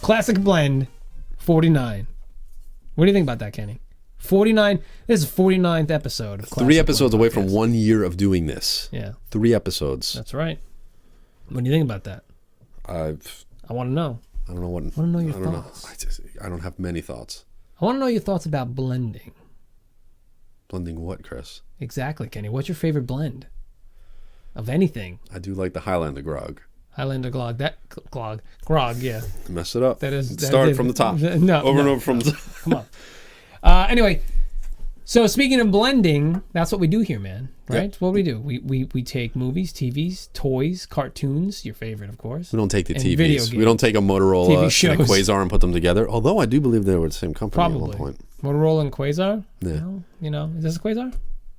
Classic Blend 49. What do you think about that, Kenny? 49. This is 49th episode of Classic 3 episodes Blend away podcast. from 1 year of doing this. Yeah. 3 episodes. That's right. What do you think about that? I want to know. I don't know what. I want to know your thoughts. I don't have many thoughts. I want to know your thoughts about blending. Blending what, Chris? Exactly, Kenny. What's your favorite blend of anything? I do like the Highlander grog. Highlander Grog. Grog, yeah. Mess it up. Start from the top. No. Over and over from the top. Come on. Anyway, so speaking of blending, that's what we do here, man. Right? Yep. What we do. We take movies, TVs, toys, cartoons, your favorite, of course. We don't take the and video TVs. games. We don't take a Motorola TV and a shows. Quasar and put them together. Although I do believe they were the same company Probably. at one point. Motorola and Quasar? Yeah. Is this a Quasar?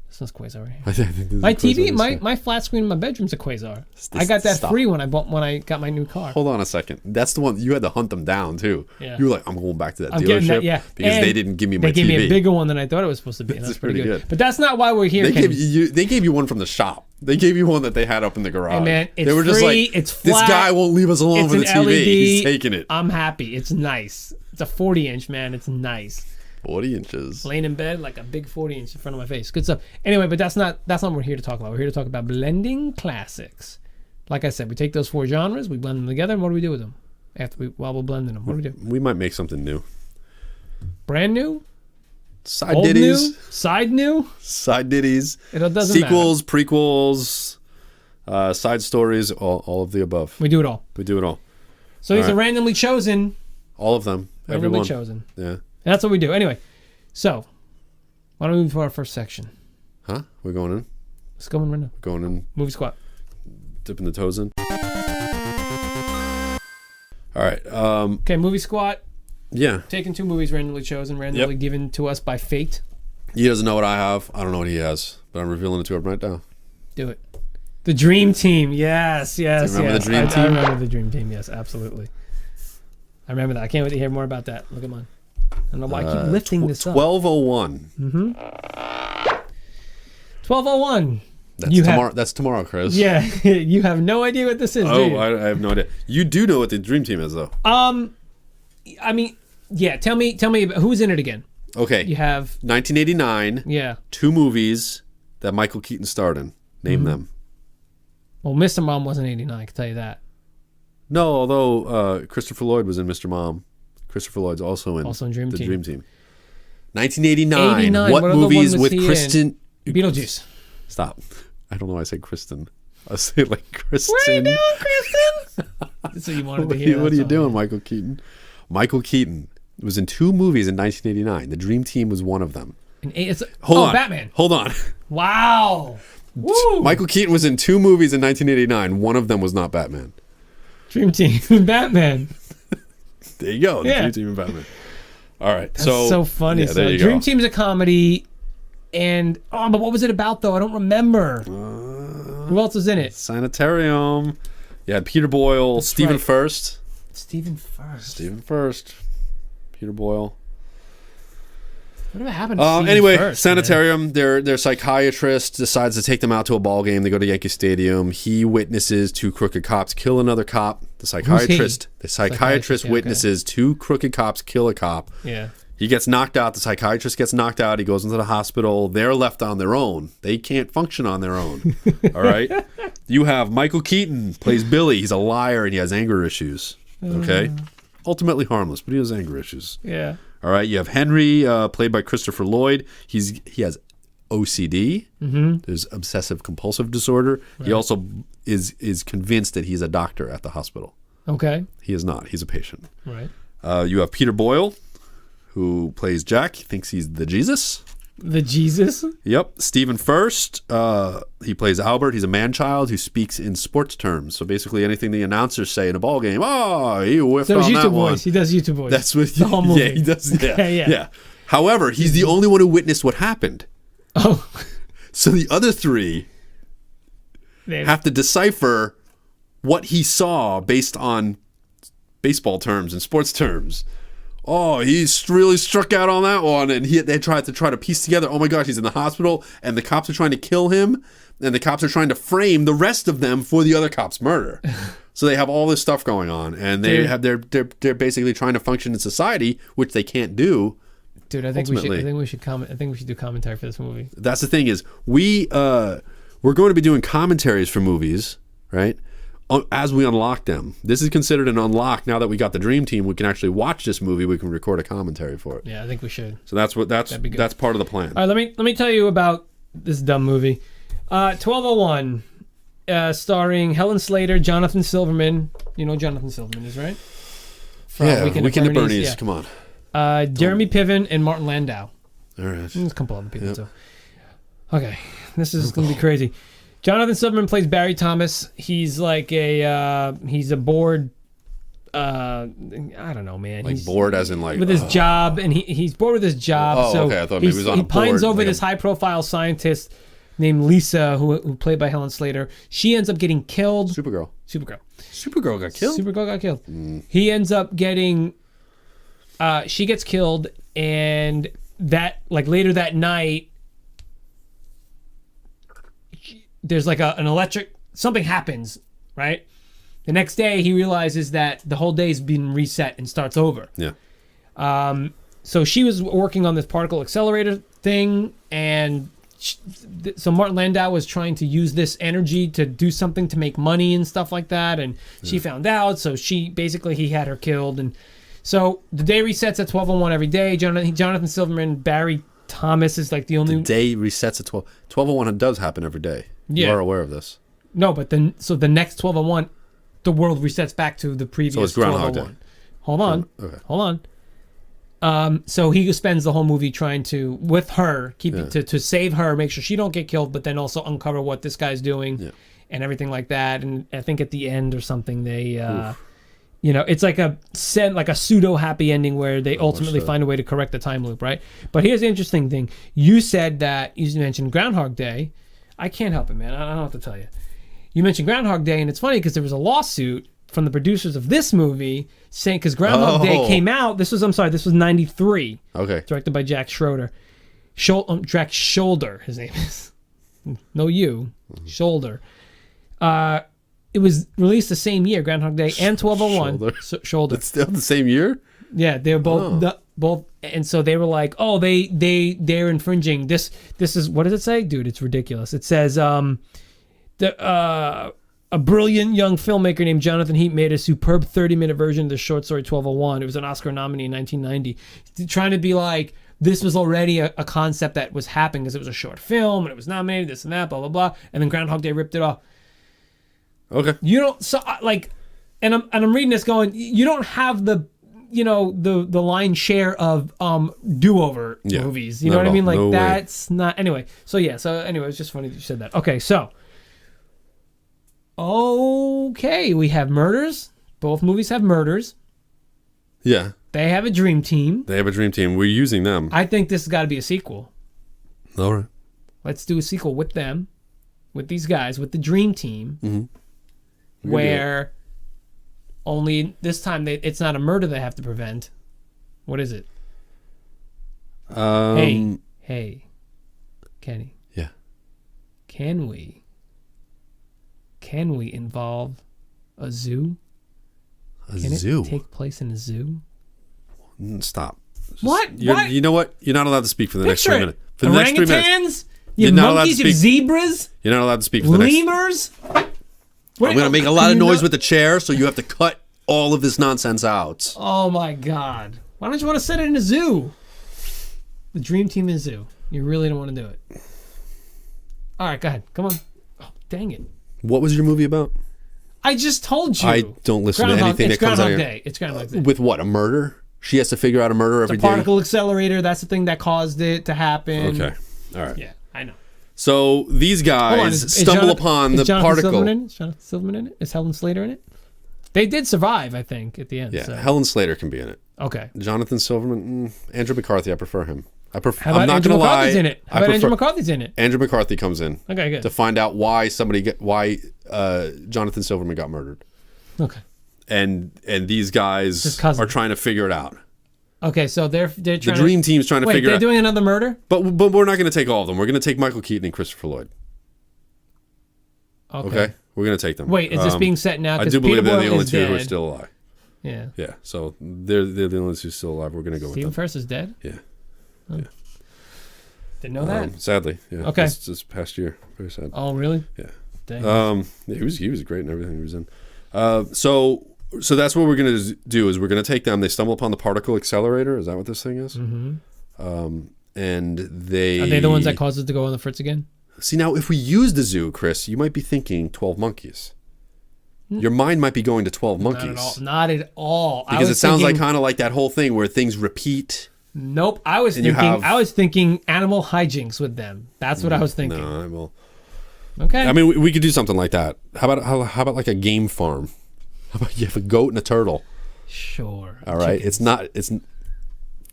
This is Quasar right here. I think this is My a Quasar TV, my flat screen in my bedroom's a Quasar. I got that free when I got my new car. Hold on a second. That's the one you had to hunt them down too. Yeah. You were like, I'm going back to that I'm getting dealership that, yeah. because And they didn't give me my TV. They gave me a bigger one than I thought it was supposed to be. And that's pretty good. But that's not why we're here. They gave you one from the shop. They gave you one that they had up in the garage. Hey man, it's they were just free. like, It's flat. this guy won't leave us alone It's for the an TV. LED. He's taking it. I'm happy. It's nice. It's a 40-inch, man. It's nice. 40 inches. Laying in bed like a big 40-inch in front of my face. Good stuff. Anyway, but that's not what we're here to talk about. We're here to talk about blending classics. Like I said, we take those 4 genres, we blend them together, and what do we do with them while we're blending them? What do we do? We might make something new. Brand new? Side Old ditties. new? Side new? Side ditties. It doesn't Sequels, prequels, side stories, all of the above. We do it all. We do it all. So these are randomly chosen. All of them. Randomly Everyone. chosen. Yeah. And that's what we do. Anyway, so why don't we move to our first section? Huh? We're going in? Let's go in right now. Going in. Movie Squat. Dipping the toes in. All right. Okay, Movie Squat. Yeah. Taking 2 movies randomly chosen, randomly given to us by fate. He doesn't know what I have. I don't know what he has, but I'm revealing it to him right now. Do it. The Dream Team. Yes. Do you remember the Dream Team? I remember the Dream Team. Yes, absolutely. I remember that. I can't wait to hear more about that. Look at mine. I don't know why I keep lifting this up. 1201. 1201. That's tomorrow, Chris. Yeah, you have no idea what this is, do you? I have no idea. You do know what the Dream Team is, though. I mean, yeah. Tell me about who's in it again. Okay. You have 1989. Yeah. 2 movies that Michael Keaton starred in. Name them. Well, Mr. Mom wasn't 89. I can tell you that. No, although Christopher Lloyd was in Mr. Mom. Christopher Lloyd's also in Dream the Team. Dream Team. 1989. 89. What What other movies one was with he in? Kristen? Beetlejuice. Stop. I don't know why I say Kristen. I say like Kristen. What are you doing, Kristen? That's what you wanted to hear. What are you doing, Michael Keaton? Michael Keaton was in 2 movies in 1989. The Dream Team was one of them. Hold on. Batman. Hold on. Wow. Woo. Michael Keaton was in 2 movies in 1989. One of them was not Batman. Dream Team. Batman. There you go. The Yeah. Dream Team and Batman. All right. That's so funny. Yeah, there you Dream go. Team's a comedy. And, but what was it about, though? I don't remember. Who else was in it? Sanitarium. You had Peter Boyle, That's Stephen right. First. Stephen First. Peter Boyle. Whatever happened to Stephen Anyway, First, Sanitarium, their psychiatrist decides to take them out to a ball game. They go to Yankee Stadium. He witnesses 2 crooked cops kill another cop. The psychiatrist Yeah, witnesses 2 crooked cops kill a cop. Yeah. He gets knocked out. The psychiatrist gets knocked out. He goes into the hospital. They're left on their own. They can't function on their own. All right? You have Michael Keaton, plays Billy. He's a liar and he has anger issues. Okay? Ultimately harmless, but he has anger issues. Yeah. All right? You have Henry, played by Christopher Lloyd. He has OCD. There's obsessive compulsive disorder. Right. He also is convinced that he's a doctor at the hospital. Okay. He is not. He's a patient. Right. You have Peter Boyle, who plays Jack. He thinks he's the Jesus. The Jesus? Yep. Stephen First, he plays Albert. He's a man-child who speaks in sports terms. So basically anything the announcers say in a ball game, he whiffed on YouTube that one. voice. He does YouTube voice. That's what the whole movie. Yeah, he does. Yeah, yeah. However, he's the only one who witnessed what happened. Oh. So the other 3 have to decipher what he saw based on baseball terms and sports terms. oh, he's really struck out on that one. And they try to piece together, oh my gosh, he's in the hospital and the cops are trying to kill him. And the cops are trying to frame the rest of them for the other cop's murder. So they have all this stuff going on, and they're basically trying to function in society, which they can't do. Dude, I think we should do commentary for this movie. That's the thing is we're going to be doing commentaries for movies, right? As we unlock them. This is considered an unlock. Now that we got the Dream Team, we can actually watch this movie. We can record a commentary for it. Yeah, I think we should. So that's part of the plan. All right, let me tell you about this dumb movie. 1201, starring Helen Slater, Jonathan Silverman. You know who Jonathan Silverman is, right? From Weekend at Bernie's. Yeah. Come on. Jeremy Piven and Martin Landau. All right. There's a couple other people too. Okay, this is going to be crazy. Jonathan Silverman plays Barry Thomas. He's like he's a bored. I don't know, man. Like he's bored as in like... With his job, and he's bored with his job. Oh, so okay. I thought maybe he was on a board. He pines over this high-profile scientist named Lisa, who played by Helen Slater. She ends up getting killed. Supergirl got killed? Supergirl got killed. He ends up getting... she gets killed, and later that night, there's like an electric... Something happens, right? The next day, he realizes that the whole day's been reset and starts over. Yeah. So she was working on this particle accelerator thing, and... So Martin Landau was trying to use this energy to do something to make money and stuff like that, and she found out. So he had her killed, and so the day resets at 12:01 every day. Jonathan Silverman, Barry Thomas is like the only... The day resets at 12:01. It does happen every day. Yeah. You are aware of this. No, but the next 12:01, the world resets back to the previous 12:01. So it's Groundhog Day. Hold on. So he spends the whole movie trying to, with her, to save her, make sure she don't get killed, but then also uncover what this guy's doing and everything like that. And I think at the end or something, they, it's like a pseudo happy ending where they ultimately find a way to correct the time loop, right? But here's the interesting thing: you mentioned Groundhog Day. I can't help it, man. I don't know what to tell you. You mentioned Groundhog Day, and it's funny because there was a lawsuit from the producers of this movie saying, because Groundhog Day came out, this was 93. Okay. Directed by Jack Schroeder. Jack Shoulder, his name is. No you. Shoulder. It was released the same year, Groundhog Day and 12:01. Shoulder. It's still the same year? Yeah, they were both, and so they were like, oh, they're infringing. This is, what does it say? Dude, it's ridiculous. It says, a brilliant young filmmaker named Jonathan Heap made a superb 30-minute version of the short story 12:01. It was an Oscar nominee in 1990. Trying to be like, this was already a concept that was happening because it was a short film and it was nominated, this and that, blah, blah, blah. And then Groundhog Day ripped it off. Okay. You don't, so like, and I'm reading this going, you don't have the lion's share of do-over movies. You know what I mean? Like, that's not, anyway. So it's just funny that you said that. Okay, we have murders. Both movies have murders. Yeah. They have a dream team. We're using them. I think this has got to be a sequel. All right. Let's do a sequel with them, with these guys, with the dream team, where only this time it's not a murder they have to prevent. What is it? Hey, Kenny. Yeah. Can we involve a zoo? Can it take place in a zoo? Stop. What? You know what? You're not allowed to speak for the next 3 minutes. For the next 3 minutes? You have monkeys, you have zebras? You're not allowed to speak for the next... Lemurs? I'm going to make a lot of noise with the chair, so you have to cut all of this nonsense out. Oh, my God. Why don't you want to set it in a zoo? The dream team in a zoo. You really don't want to do it. All right, go ahead. Come on. Oh, dang it. What was your movie about? I just told you. I don't listen to anything that comes out here. It's Groundhog Day. With what? A murder? She has to figure out a murder every day? The particle accelerator. That's the thing that caused it to happen. Okay. All right. Yeah, I know. So these guys stumble upon the particle. Is Jonathan Silverman in it? Is Helen Slater in it? They did survive, I think, at the end. Yeah, so. Helen Slater can be in it. Okay. Jonathan Silverman, Andrew McCarthy, I prefer him. How about Andrew McCarthy's in it? Andrew McCarthy's in it? Andrew McCarthy comes in. Okay, good. To find out why Jonathan Silverman got murdered. Okay. And these guys are trying to figure it out. Okay, so they're trying. The dream team's trying to Wait, figure they're out. doing another murder? But we're not going to take all of them. We're going to take Michael Keaton and Christopher Lloyd. Okay, we're going to take them. Wait, is this being set now? I do believe they're the only two who are dead. still alive. Yeah. Yeah, so they're the only two still alive. We're going to go with Stephen them. First is dead? Yeah. Oh. Yeah. Didn't know that. Sadly, yeah. Okay. This past year, very sad. Oh, really? Yeah. Dang. Yeah, he was great in everything he was in. So that's what we're going to do is we're going to take them. They stumble upon the particle accelerator. Is that what this thing is? Mm-hmm. And they... Are they the ones that caused us to go on the fritz again? See, now, if we use the zoo, Chris, you might be thinking 12 monkeys. Your mind might be going to 12 monkeys. Not at all. Because it sounds like kind of like that whole thing where things repeat. Nope. I was thinking animal hijinks with them. That's what I was thinking. No, well... Okay. I mean, we could do something like that. How about like a game farm? How about you have a goat and a turtle? Sure. All right. It's a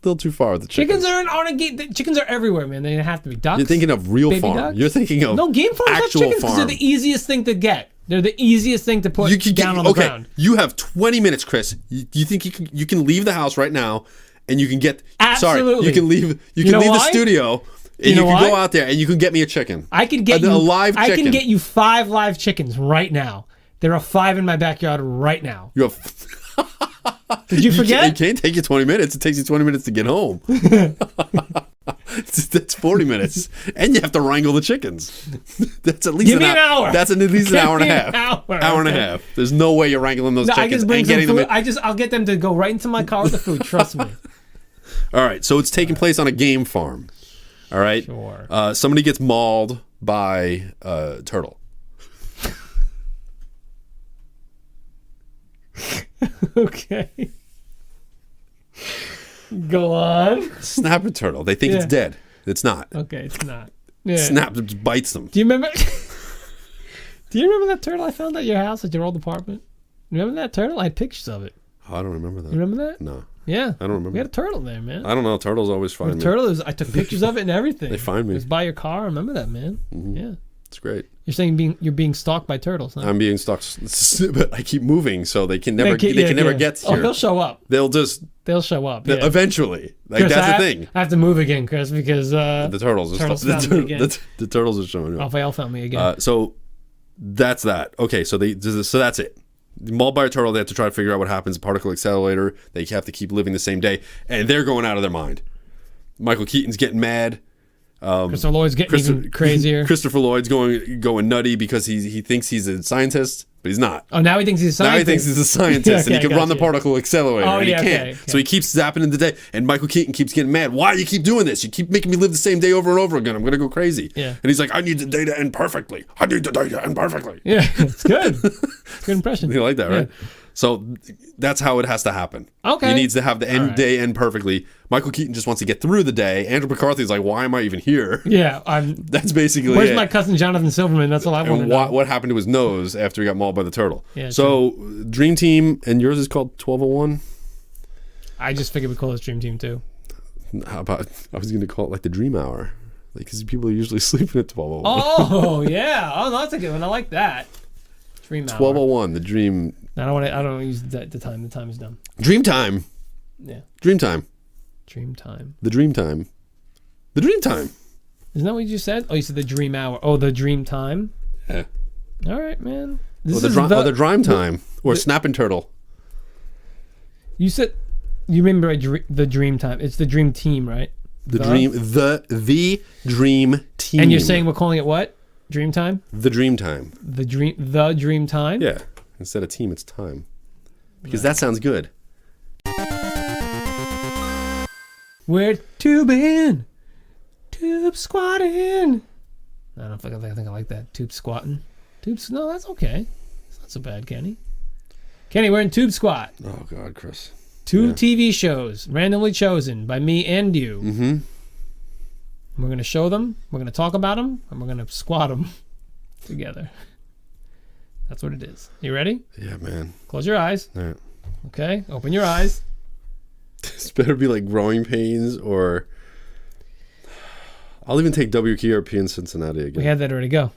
little too far with the chickens. Chickens are everywhere, man. They have to be ducks. You're thinking of real farm. Ducks? You're thinking of game farms actual have chickens farm. because they're the easiest thing to get. They're the easiest thing to put down on the ground. You have 20 minutes, Chris. You think you can leave the house right now and you can get... Absolutely. Sorry, you can leave the studio... And you can go out there and you can get me a chicken. I could get a live chicken. I can get you 5 live chickens right now. There are 5 in my backyard right now. You have... Did you forget? It can't take you 20 minutes. It takes you 20 minutes to get home. That's 40 minutes. And you have to wrangle the chickens. That's at least Give me an hour. That's at least an hour and a half. Hour and a half. There's no way you're wrangling those chickens. I just bring and some getting food. them I'll get them to go right into my car with the food. Trust me. All right. So it's taking place on a game farm. All right. Sure. Somebody gets mauled by a turtle. Okay. Go on. Snapper turtle. They think it's dead. It's not. Okay, it's not. Yeah. Snap just bites them. Do you remember? Do you remember that turtle I found at your house at your old apartment? Remember that turtle? I had pictures of it. Oh, I don't remember that. You remember that? No. Yeah. I don't remember. We had a turtle there, man. I don't know. Turtles always find me. Turtle is. I took pictures of it and everything. They find me. It was by your car. I remember that, man. Mm-hmm. Yeah. It's great. You're saying you're being stalked by turtles, huh? I'm being stalked, but I keep moving, so they can never get here. Oh, they'll show up. They'll show up. Yeah. Eventually. Like Chris, that's the thing. I have to move again, Chris, because the turtles the turtles are showing up. Raphael found me again. So that's that. Okay, so that's it. Mauled by a turtle, they have to try to figure out what happens. Particle accelerator, they have to keep living the same day, and they're going out of their mind. Michael Keaton's getting mad. Christopher Lloyd's getting even crazier. Christopher Lloyd's going nutty because he thinks he's a scientist, but he's not. Oh, now he thinks he's a scientist. Now he thinks he's a scientist and he can run the particle accelerator, and he can't. Okay. So he keeps zapping in the day, and Michael Keaton keeps getting mad. Why do you keep doing this? You keep making me live the same day over and over again. I'm gonna go crazy. Yeah. And he's like, I need the day to end perfectly. I need the day to end perfectly. Yeah, it's good. It's a good impression. You like that, right? Yeah. So that's how it has to happen. Okay. He needs to have the day end perfectly. Michael Keaton just wants to get through the day. Andrew McCarthy's like, why am I even here? Yeah, that's basically Where's my cousin Jonathan Silverman? That's all I want to know. What happened to his nose after he got mauled by the turtle? Yeah, so Dream Team, and yours is called 1201? I just figured we'd call this Dream Team too. How about, I was going to call it like the Dream Hour. Because people are usually sleeping at 1201. Oh, yeah. Oh, no, that's a good one. I like that. Dream Hour. 1201, the Dream... I don't use the time. The time is done. Dream Time. Yeah. Dream Time. Dream Time. The Dream Time. The Dream Time. Isn't that what you just said? Oh, you said the Dream Hour. Oh, the Dream Time. Yeah. All right, man. The Dream Time or Snapping Turtle. You said you remember the Dream Time. It's the Dream Team, right? The Dream Team. And you're saying we're calling it what? Dream Time? The Dream Time. The Dream Time? Yeah. Instead of team, it's time. Because that sounds good. We're tubing. Tube squatting. I don't think I like that. Tube squatting. No, that's okay. It's not so bad, Kenny. Kenny, we're in Tube Squat. Oh, God, Chris. Two TV shows randomly chosen by me and you. Mm-hmm. We're going to show them, we're going to talk about them, and we're going to squat them together. That's what it is. You ready? Yeah, man. Close your eyes. All right. Okay. Open your eyes. This better be like growing pains or... I'll even take WKRP in Cincinnati again. We had that already. Go.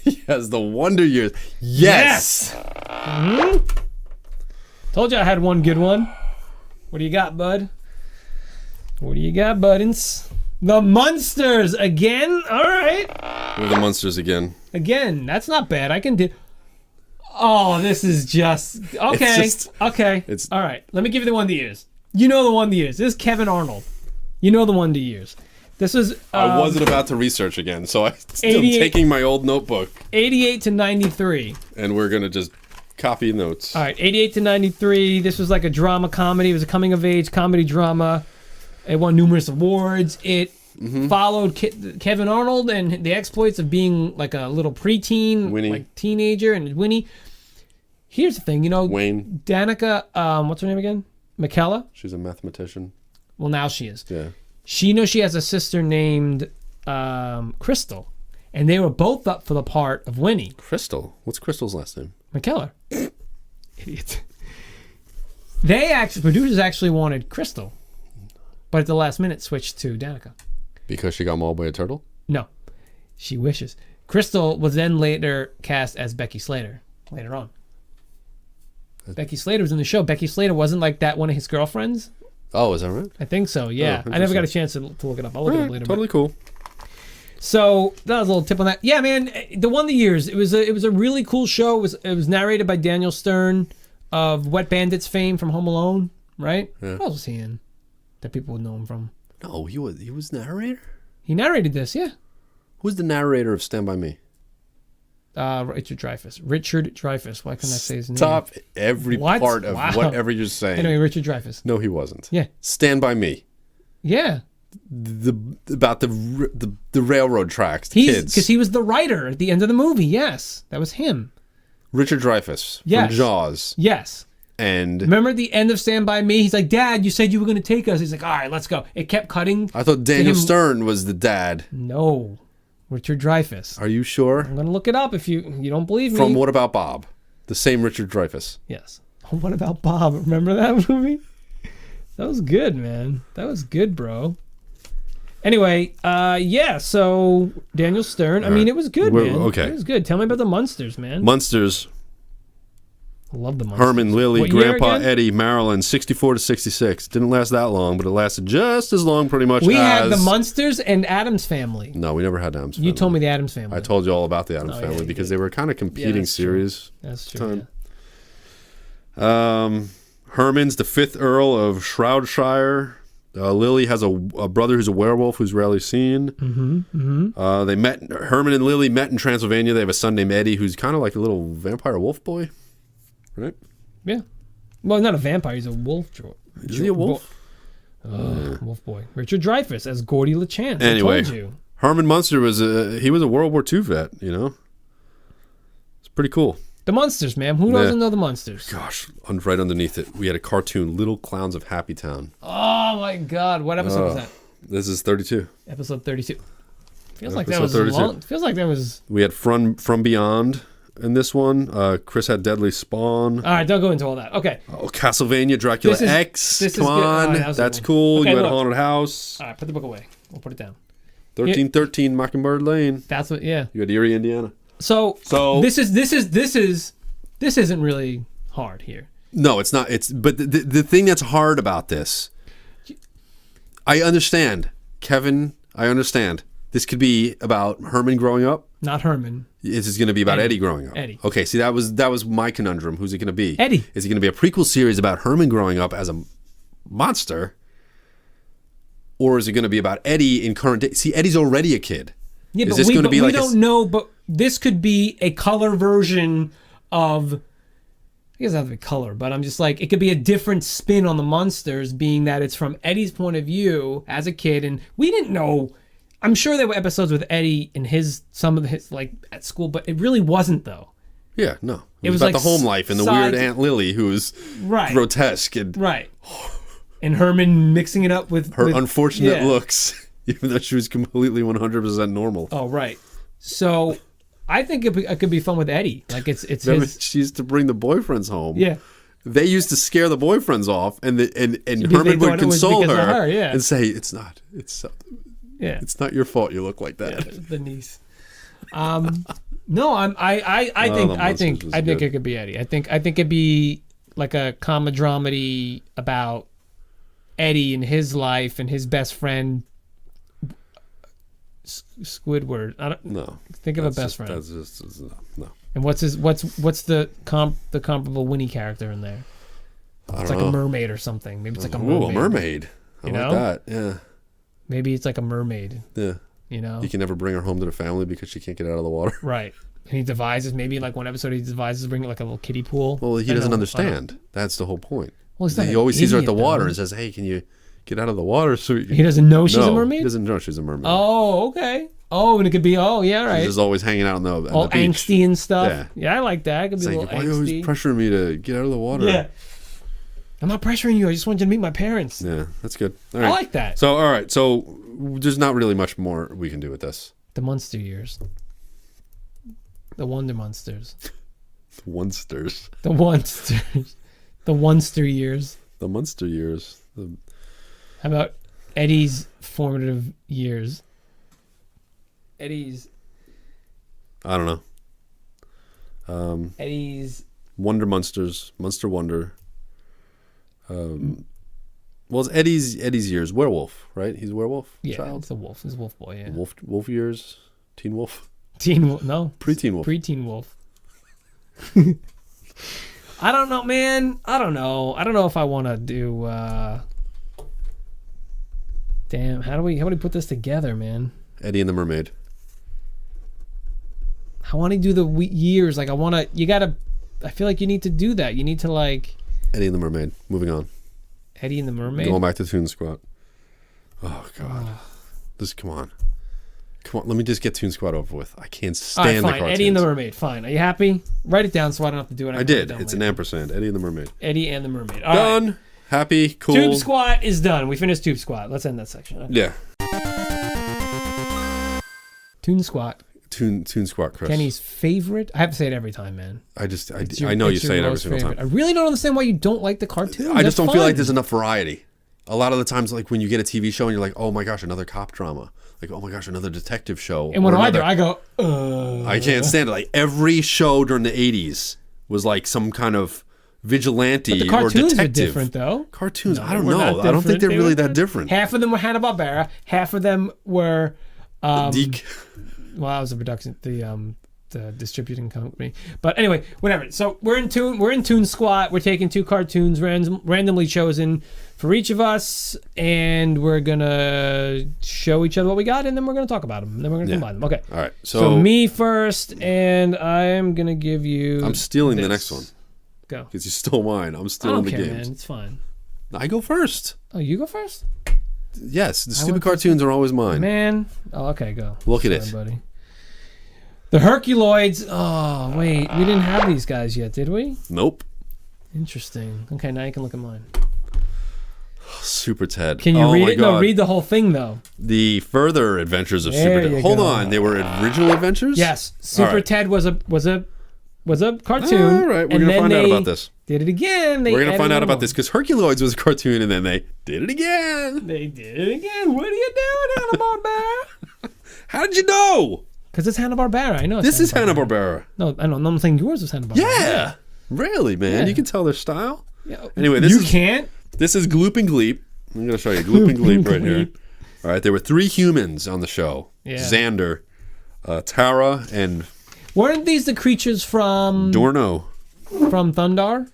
Yes, the Wonder Years. Yes! Mm-hmm. Told you I had one good one. What do you got, bud? What do you got, buddins? The Munsters again? All right. We're the Munsters again. Again, that's not bad. I can do... Oh, this is just... Okay, okay. All right, let me give you the one of the years. You know the one of the years. This is Kevin Arnold. You know the one of the years. This was... I wasn't about to research again, so I'm still taking my old notebook. 88 to 93. And we're going to just copy notes. All right, 88 to 93. This was like a drama comedy. It was a coming-of-age comedy drama. It won numerous awards. It followed Kevin Arnold and the exploits of being like a little preteen, like teenager, and Winnie. Here's the thing, Wayne. Danica, what's her name again? McKellar. She's a mathematician. Well, now she is. Yeah. She knows she has a sister named Crystal, and they were both up for the part of Winnie. Crystal? What's Crystal's last name? McKellar. Idiot. Producers actually wanted Crystal, but at the last minute switched to Danica. Because she got mauled by a turtle? No. She wishes. Crystal was then later cast as Becky Slater later on. Becky Slater was in the show. Becky Slater wasn't like that one of his girlfriends? Oh, is that right? I think so, yeah. I never got a chance to look it up. I'll look it up later. Totally cool. So that was a little tip on that. Yeah, man, the one of the years. It was a really cool show. It was narrated by Daniel Stern of Wet Bandits fame from Home Alone, right? Yeah. What else was he in that people would know him from? No, he was narrator? He narrated this, yeah. Who's the narrator of Stand By Me? Richard Dreyfuss. Why couldn't I say his name? Stop every part of whatever you're saying. Anyway, Richard Dreyfuss. No, he wasn't. Yeah. Stand By Me. Yeah. About the railroad tracks, kids. Because he was the writer at the end of the movie, yes. That was him. Richard Dreyfuss from Jaws. Yes. And remember at the end of Stand By Me, he's like, Dad, you said you were going to take us. He's like, all right, let's go. It kept cutting. I thought Daniel Stern was the dad. No. Richard Dreyfuss. Are you sure? I'm going to look it up if you don't believe me. From What About Bob? The same Richard Dreyfuss. Yes. What About Bob? Remember that movie? That was good, man. That was good, bro. Anyway, so Daniel Stern. I mean, it was good, man. Okay. It was good. Tell me about the Munsters, man. Munsters. I love the Munsters. Herman, Lily, what Grandpa Eddie, Marilyn, 64 to 66. Didn't last that long, but it lasted just as long pretty much We had the Munsters and Addams Family. No, we never had Addams Family. You told me the Addams Family. I told you all about the Addams Family because they were kind of competing series. That's true. Herman's the 5th Earl of Shroudshire. Lily has a brother who's a werewolf who's rarely seen. Herman and Lily met in Transylvania. They have a son named Eddie who's kind of like a little vampire wolf boy. Right? Yeah. Well, not a vampire. He's a wolf. Is he a wolf? Wolf boy. Richard Dreyfuss as Gordy LeChance. Anyway, I told you. Herman Munster was a World War II vet, It's pretty cool. The Munsters, man. Who doesn't know the Munsters? Gosh, right underneath it, we had a cartoon, Little Clowns of Happy Town. Oh, my God. What episode was that? This is 32. Episode 32. Feels like that was 32. Long. Feels like that was... We had From Beyond in this one. Chris had Deadly Spawn. All right, don't go into all that. Okay. Oh, Castlevania, Dracula X. Come on. Right, that's cool. Okay, you had Haunted House. All right, put the book away. We'll put it down. 1313 Mockingbird Lane. That's what, yeah. You had Erie, Indiana. So this isn't really hard here. No, it's not. But the thing that's hard about this, I understand, Kevin. I understand. This could be about Herman growing up. Not Herman. This is going to be about Eddie growing up. Eddie. Okay, see that was my conundrum. Who's it going to be? Eddie. Is it going to be a prequel series about Herman growing up as a monster, or is it going to be about Eddie in current day? See, Eddie's already a kid. Yeah, but we don't know. But this could be a color version of. It doesn't have to be color, but I'm just like, it could be a different spin on the Munsters, being that it's from Eddie's point of view as a kid, and we didn't know. I'm sure there were episodes with Eddie and some of his like at school, but it really wasn't though. Yeah, no. It was about the home life and the weird Aunt Lily who's grotesque and and Herman mixing it up with her unfortunate looks, even though she was completely 100% normal. Oh, right. So I think it could be fun with Eddie. Like it's she used to bring the boyfriends home. Yeah. They used to scare the boyfriends off, and Herman would console her and say, "It's not. It's not your fault. You look like that." Yeah, the niece. No, I think it could be Eddie. I think it'd be like a comedy dramedy about Eddie and his life and his best friend Squidward. I don't No. think of a best friend. That's just no. And what's the comparable Winnie character in there? It's like a mermaid or something. Maybe it's like a mermaid. Ooh, a mermaid. I like that. Yeah. Maybe it's like a mermaid. Yeah. You know? You can never bring her home to the family because she can't get out of the water. Right. And he devises, maybe like one episode he devises bringing like a little kiddie pool. Well, he doesn't understand. That's the whole point. Well, he always sees her at the water and says, "Hey, can you get out of the water?" So he doesn't know she's a mermaid? He doesn't know she's a mermaid. Oh, okay. Oh, and it could be, yeah, right. She's just always hanging out on the all beach. angsty and stuff. Yeah. Yeah, I like that. It could be a little why are you always angsty. pressuring me to get out of the water? Yeah. I'm not pressuring you. I just wanted you to meet my parents. Yeah, that's good. All right. I like that. So, all right. So, there's not really much more we can do with this. The Munster years. The Wonder Munsters. The Munsters. The Munsters. The Munster years. The Munster years. How about Eddie's formative years? Eddie's. I don't know. Eddie's. Wonder Munsters. Munster Wonder. Well, it's Eddie's years. Werewolf, right? He's a werewolf child. It's a wolf. He's a wolf boy, yeah. Wolf years. Teen wolf. No. Preteen wolf. Preteen wolf. I don't know, man. I don't know if I want to do. Damn, how do we put this together, man? Eddie and the Mermaid. I want to do the years. Like I feel like you need to do that. You need to like. Eddie and the Mermaid. Moving on. Eddie and the Mermaid. Going back to ToonSquat. Oh God. Come on. Let me just get ToonSquat over with. I can't stand the cartoons. Eddie and the Mermaid. Fine. Are you happy? Write it down so I don't have to do it. I did. It's an ampersand. Eddie and the Mermaid. Eddie and the Mermaid. All done. Right. Happy. Cool. TubeSquat is done. We finished TubeSquat. Let's end that section. Okay. Yeah. ToonSquat. ToonSquat, Chris. Kenny's favorite. I have to say it every time, man. I know you say it every single time. I really don't understand why you don't like the cartoons. I just don't feel like there's enough variety. A lot of the times, like when you get a TV show and you're like, oh my gosh, another cop drama. Like, oh my gosh, another detective show. And what do I do? I go, I can't stand it. Like every show during the 80s was like some kind of vigilante but the or cartoons detective. are different, though. Cartoons, I don't know. I don't think they're really that different. Half of them were Hanna-Barbera. Half of them were... Deke. Well, I was a production, the distributing company. But anyway, whatever. So we're in ToonSquat. We're taking two cartoons randomly chosen for each of us, and we're gonna show each other what we got, and then we're gonna talk about them. And then we're gonna combine them. Okay. All right. So me first, and I'm gonna give you. I'm stealing the next one. Go. Because you stole mine. I'm stealing the games. Man. It's fine. I go first. Oh, you go first? Yes. The stupid cartoons are always mine. Man. Oh, okay. Go. Look at it, buddy. The Herculoids. Oh, wait. We didn't have these guys yet, did we? Nope. Interesting. Okay, now you can look at mine. SuperTed. Can you read it? God. No, read the whole thing, though. The Further Adventures of SuperTed. Hold on. They were original adventures? Yes. SuperTed was a cartoon. All right. We're going to find out about this. Did it again. We're going to find out about this because Herculoids was a cartoon and then they did it again. They did it again. What are you doing, Hanna-Barbera? How did you know? Because it's Hanna-Barbera. I know. This is Hanna-Barbera. No, I know. I'm saying yours was Hanna-Barbera. Yeah. Really, man. Yeah. You can tell their style. Yeah. Anyway, you can't. This is Gloop and Gleep. I'm going to show you Gloop and Gleep right here. All right. There were 3 humans on the show. Yeah. Xander, Tara, and... Weren't these the creatures from... Dorno. From Thundar?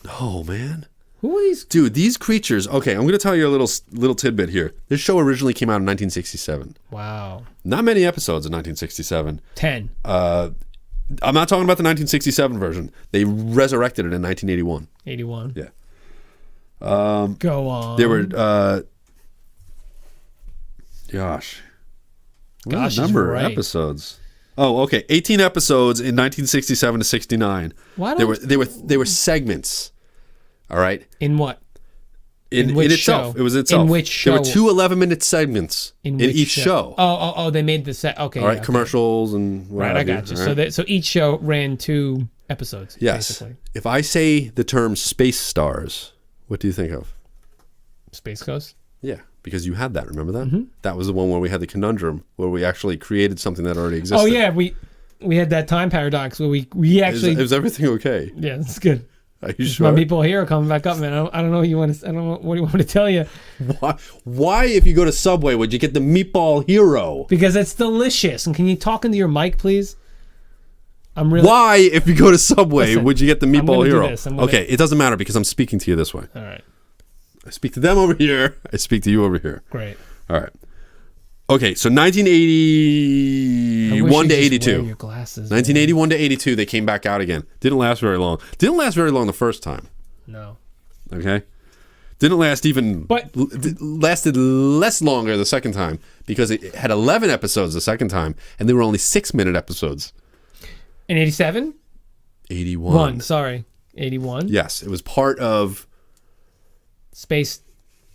No, man. Who are these? Dude, these creatures... Okay, I'm going to tell you a little tidbit here. This show originally came out in 1967. Wow. Not many episodes in 1967. 10. I'm not talking about the 1967 version. They resurrected it in 1981. 81. Yeah. Go on. There were... Gosh. What is the number of episodes? Oh, okay. 18 episodes in 1967 to 69. Why They were segments. All right. In what? In itself. Show? It was itself. In which show? There were 2 11-minute segments in each show. Oh, they made the set. Okay. All right. Okay. Commercials and what Right, have I got you. Right? So each show ran 2 episodes. Yes. Basically. If I say the term Space Stars, what do you think of? Space Ghost? Yeah. Because you had that, remember that? Mm-hmm. That was the one where we had the conundrum, where we actually created something that already existed. Oh yeah, we had that time paradox where we actually... Is everything okay? Yeah, it's good. Are you sure? My people here are coming back up, man. I don't know what you want to. I don't know what do you want me to tell you. Why, if you go to Subway, would you get the Meatball Hero? Because it's delicious. And can you talk into your mic, please? I'm really. Why, if you go to Subway, would you get the Meatball Hero? Okay, it doesn't matter because I'm speaking to you this way. All right. I speak to them over here. I speak to you over here. Great. All right. Okay, so 1981 to 82. Your glasses, 1981 to 82, they came back out again. Didn't last very long. Didn't last very long the first time. No. Okay. Didn't last even. But lasted less longer the second time because it had 11 episodes the second time, and they were only 6-minute episodes. In 87? 81. Sorry. 81? Yes, it was part of Space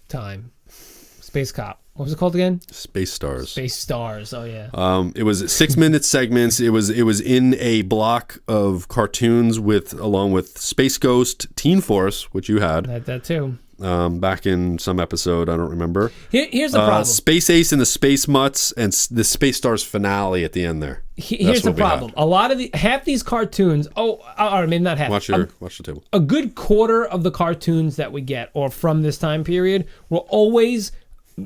Time. Space Cop. What was it called again? Space Stars. Space Stars. Oh yeah. It was 6-minute segments. It was in a block of cartoons along with Space Ghost, Teen Force, which you had. Had that too. Back in some episode, I don't remember. Here's the problem. Space Ace and the Space Mutts and the Space Stars finale at the end there. Here's the problem. A lot of half these cartoons. Or maybe not half. Watch the table. A good quarter of the cartoons that we get, or from this time period, were always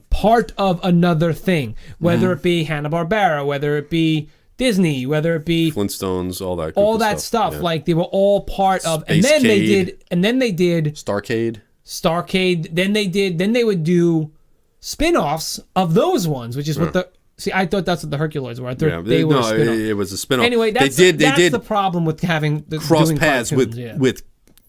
part of another thing, whether it be Hanna-Barbera, whether it be Disney, whether it be Flintstones, all that stuff. Yeah. Like they were all part of, and then they did Starcade. Then they would do spin-offs of those ones, which is what I thought that's what the Herculoids were. I thought they were a spin-off. It was a spin-off. Anyway, that's the problem with having cross paths with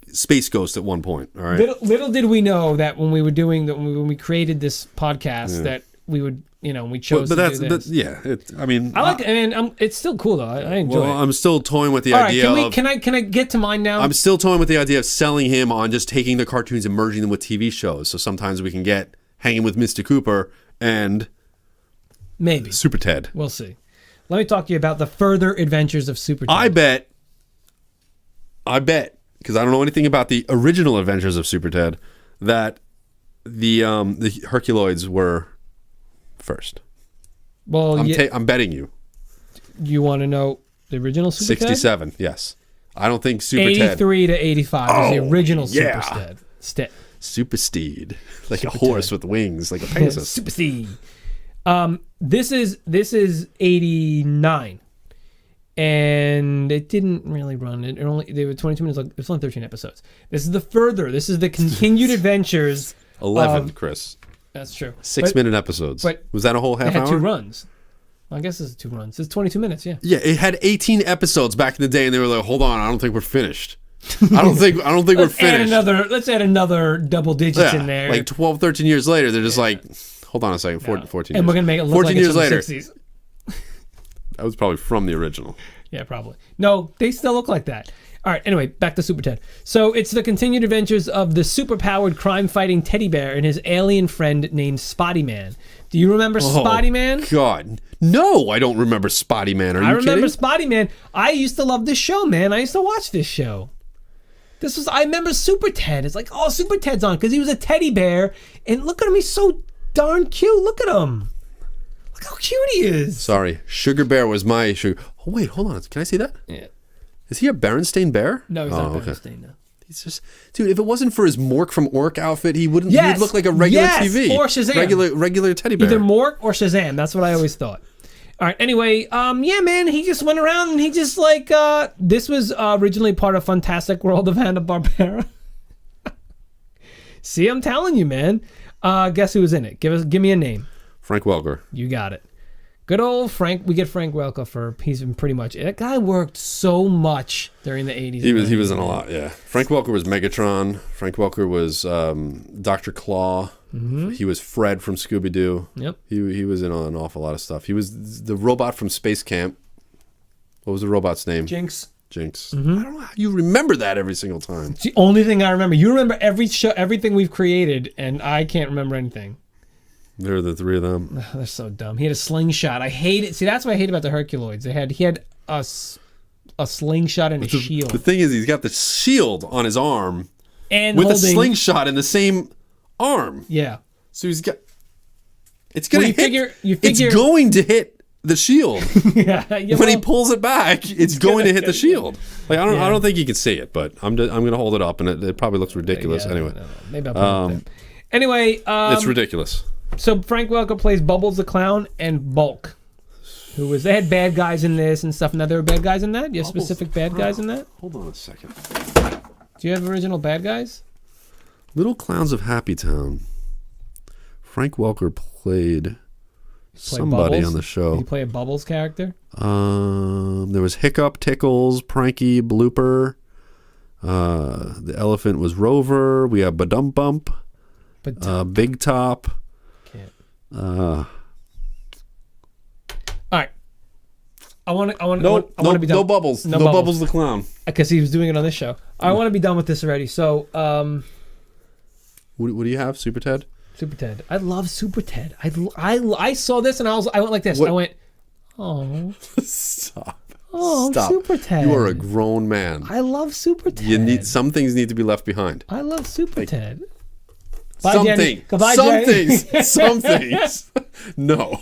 Space Ghost at one point. All right. Little did we know that when we were doing that, when we created this podcast, that we would, we chose to do this. I like it, and it's still cool though. I enjoy it. I'm still toying with the idea of. Can I get to mine now? I'm still toying with the idea of selling him on just taking the cartoons and merging them with TV shows. So sometimes we can get Hanging with Mr. Cooper and maybe SuperTed. We'll see. Let me talk to you about the further adventures of SuperTed. I bet. Because I don't know anything about the original Adventures of SuperTed, that the Herculoids were first. Well, I'm betting you. You want to know the original SuperTed? 67, yes. I don't think SuperTed. 83 to 85 was the original SuperTed. Supersteed, like a horse with wings, like a Pegasus. Supersteed. This is 89. And it didn't really run. They were 22 minutes. It was only 13 episodes. This is the continued adventures. 11, Chris. That's true. 6-minute episodes. But was that a whole half hour? It had 2 runs. Well, I guess it's 2 runs. It's 22 minutes. Yeah. Yeah, it had 18 episodes back in the day, and they were like, "Hold on, I don't think we're finished. I don't think we're finished. Let's add another double digits in there. Like 12, 13 years later, they're just like, hold on a second, 14 years. And we're gonna make it look 14 like years it's from later. the 60s. That was probably from the original. Yeah, probably. No, they still look like that. All right, anyway, back to SuperTed. So it's the continued adventures of the superpowered crime-fighting teddy bear and his alien friend named Spotty Man. Do you remember Spotty Man? God. No, I don't remember Spotty Man. Are you kidding? I remember Spotty Man. I used to love this show, man. I used to watch this show. I remember SuperTed. It's like, oh, SuperTed's on because he was a teddy bear. And look at him. He's so darn cute. Look at him. Look how cute he is. Sorry. Sugar Bear was my sugar. Oh, wait, hold on. Can I see that? Yeah. Is he a Berenstain Bear? No, he's not a Berenstain, no. He's just, dude, if it wasn't for his Mork from Ork outfit, he would look like a regular TV. Or Shazam. Regular teddy bear. Either Mork or Shazam. That's what I always thought. All right, anyway, yeah, man, he just went around and he just this was originally part of Fantastic World of Hanna-Barbera. See, I'm telling you, man. Guess who was in it? Give me a name. Frank Welker. You got it. Good old Frank. We get Frank Welker he's been pretty much. That guy worked so much during the 80s. He was in a lot, yeah. Frank Welker was Megatron. Frank Welker was Dr. Claw. Mm-hmm. He was Fred from Scooby-Doo. Yep. He was in an awful lot of stuff. He was the robot from Space Camp. What was the robot's name? Jinx. Mm-hmm. I don't know how you remember that every single time. It's the only thing I remember. You remember everything we've created, and I can't remember anything. There are the three of them. Oh, they're so dumb. He had a slingshot. I hate it. See, that's what I hate about the Herculoids. He had a slingshot and a shield. The thing is, he's got the shield on his arm and with a slingshot in the same arm. Yeah. So he's got. It's gonna hit. You figure it's going to hit the shield. Yeah, When he pulls it back, it's going to hit the shield. Like I don't think you can see it, but I'm gonna hold it up, and it probably looks ridiculous anyway. No. Maybe I'll put it there. Anyway, It's ridiculous. So Frank Welker plays Bubbles the Clown and Bulk, they had bad guys in this and stuff. Now there were bad guys in that. You have specific bad guys in that. Hold on a second. Do you have original bad guys? Little Clowns of Happy Town. Frank Welker played somebody Bubbles? on the show. Did he play a Bubbles character? There was Hiccup, Tickles, Pranky, Blooper. The elephant was Rover. We have Badum Bump. Big Top. Can't. Uh, All right. I want to be done. No Bubbles. No Bubbles the Clown. Because he was doing it on this show. I want to be done with this already. So, what do you have? SuperTed? SuperTed. I love SuperTed. I saw this and I went like this. What? I went, oh. Stop. Oh, Stop. SuperTed. You are a grown man. I love SuperTed. Some things need to be left behind. I love SuperTed. Bye, Some Jenny. things. Goodbye, some Jenny. things. Some things. No.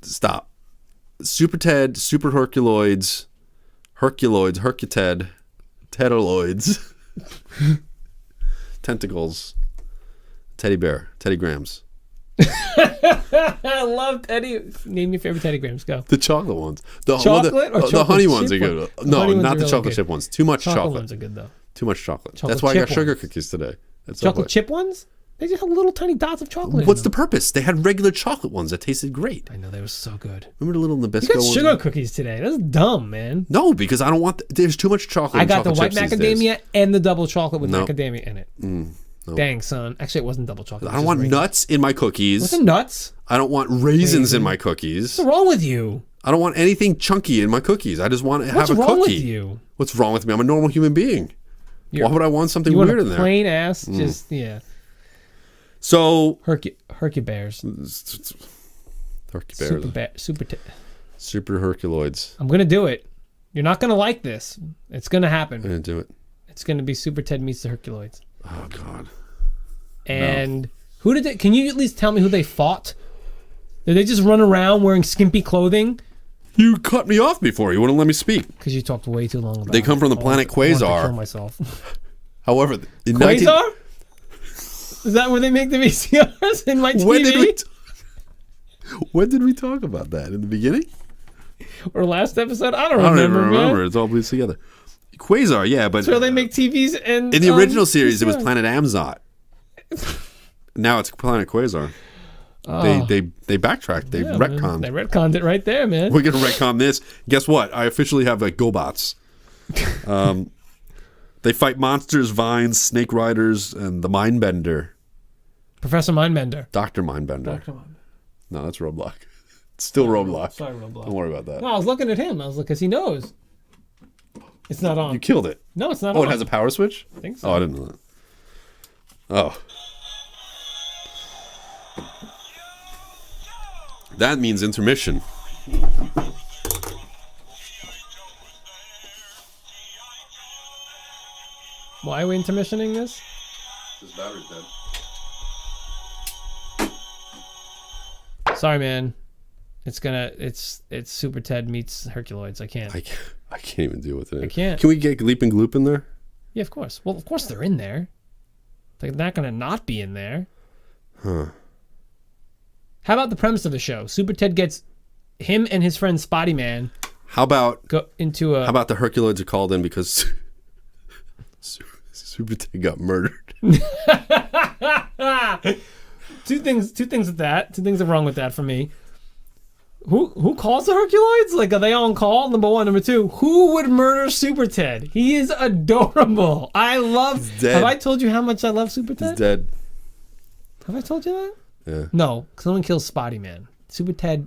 Stop. SuperTed, Super Herculoids, Hercuted, Tedaloids, Tentacles, Teddy Bear, Teddy Grams. I love Teddy. Name your favorite Teddy Grams. Go. The chocolate ones. The chocolate honey ones are chip good. ones? No, Honey ones not are the really chocolate good. chip ones. Too much Chocolate chocolate. ones are good though. Too much chocolate. Chocolate That's why I chip got sugar ones. cookies today. Chocolate chip ones? They just have little tiny dots of chocolate. What's in the them. purpose? They had regular chocolate ones that tasted great. I know they were so good. Remember the little Nabisco You got ones? sugar cookies today. That's dumb, man. No, because I don't want. There's too much chocolate. I in got the chocolate white chips these days. macadamia and the double chocolate with No. macadamia in it. No. Dang, son. Actually, it wasn't double chocolate. I don't want nuts in my cookies. What's the nuts? I don't want raisins in my cookies. What's wrong with you? I don't want anything chunky in my cookies. I just want to have What's a wrong cookie. with you? What's wrong with me? I'm a normal human being. Why would I want something You want weird a in there? plain ass, just, yeah. So Hercubears. Hercubears. Super Herculoids. I'm going to do it. You're not going to like this. It's going to happen. I'm gonna do it. It's going to be SuperTed meets the Herculoids. Oh God. And who did they? Can you at least tell me who they fought? Did they just run around wearing skimpy clothing? You cut me off before. You wouldn't let me speak. Because you talked way too long about They come from the planet I wanted to Quasar. kill myself. However, in Quasar? Is that where they make the VCRs in my TV? When did we talk about that? In the beginning? Or last episode? I don't I don't remember, even man. remember. It's all bleeds together. Quasar, yeah, but That's where they make TVs and in the original series, it was VCRs. Planet Amzot. Now it's Planet Quasar. They backtracked. They retconned. Man. They retconned it right there, man. We're gonna retcon this. Guess what? I officially have like GoBots. They fight monsters, vines, snake riders, and the Mindbender. Professor Mindbender. Dr. Mindbender. Dr. Mindbender. No, that's Roblox. It's still Roblox. Sorry, Roblox. Don't worry about that. No, I was looking at him. I was like, because he knows. It's not on. You killed it. No, it's not Oh, on. it has a power switch? I think so. Oh, I didn't know that. Oh. That means intermission. Why are we intermissioning this? This battery's dead. Sorry, man. It's SuperTed meets Herculoids. I can't. I can't even deal with it. I can't. Can we get Gleep and Gloop in there? Yeah, of course. Well, of course they're in there. They're not going to not be in there. Huh. How about the premise of the show? SuperTed gets him and his friend Spotty Man How about go into a... How about the Herculoids are called in because SuperTed got murdered? Two things with that. Two things are wrong with that for me. Who calls the Herculoids? Like, are they on call? Number one. Number two, who would murder SuperTed? He is adorable. I love... He's dead. Have I told you how much I love SuperTed? He's dead. Have I told you that? Yeah. No, because someone kills Spotty Man. SuperTed's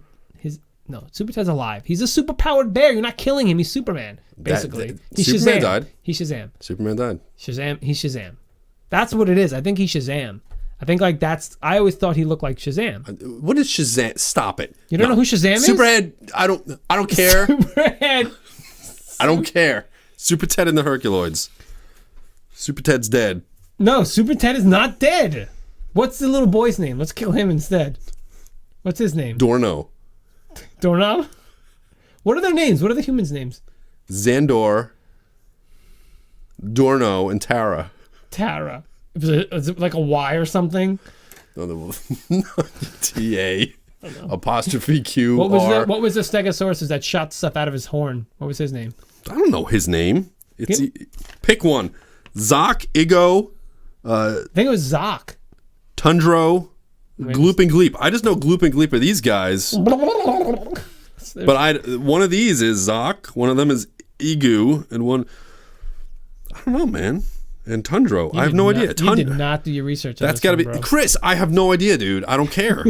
alive. He's a super-powered bear. You're not killing him. He's Superman, basically. He's Superman Shazam. died. He's Shazam. Superman died. Shazam. He's Shazam. That's what it is. I think he's Shazam. I think like that's... I always thought he looked like Shazam. What is Shazam? Stop it. You don't know who Shazam is? Superhead. I don't care. Superhead. I don't care. SuperTed and the Herculoids. SuperTed's dead. No, SuperTed is not dead. What's the little boy's name? Let's kill him instead. What's his name? Dorno. Doorknob? What are their names? What are the humans' names? Xandor, Dorno, and Tara. Tara. Is it like a Y or something? No, T-A, apostrophe Q, What was R. what was the Stegosaurus that shot stuff out of his horn? What was his name? I don't know his name. Pick one. Zoc, Igo, I think it was Zoc. Tundro, Gloop and Gleep. I just know Gloop and Gleep are these guys. But one of these is Zoc, one of them is Igu, and one, I don't know, man. And Tundro. I have no idea. You did not do your research. That's got to be bro. Chris. I have no idea, dude. I don't care.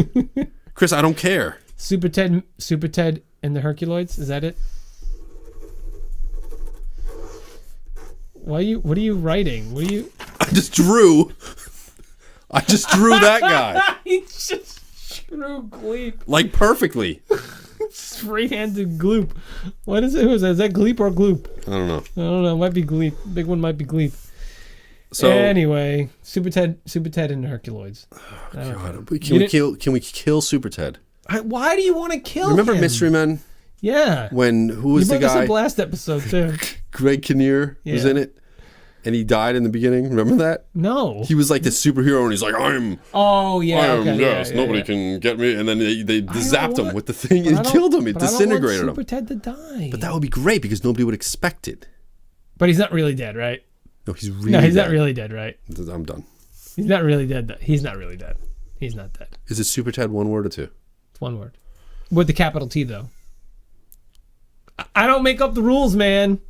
Chris, I don't care. SuperTed, and the Herculoids. Is that it? What are you writing? I just drew that guy. He just drew Gleep. Like perfectly. Free-handed Gloop. What is it? Is that Gleep or Gloop? I don't know. It might be Gleep. Big one might be Gleep. So anyway, SuperTed and the Herculoids. Oh, God. Can we kill SuperTed? Why do you want to kill Remember him? Mystery Men? Yeah. Who was the guy? You brought this up last episode too. Greg Kinnear was in it, and he died in the beginning. Remember that? No. He was like the superhero, and he's like, nobody can get me. And then they zapped him with the thing and killed him. It disintegrated him. SuperTed to die. But that would be great because nobody would expect it. But he's not really dead, right? No, he's really No, he's dead. not really dead, right? I'm done. He's not really dead. He's not really dead. He's not dead. Is it SuperTed one word or two? It's one word. With the capital T, though. I don't make up the rules, man.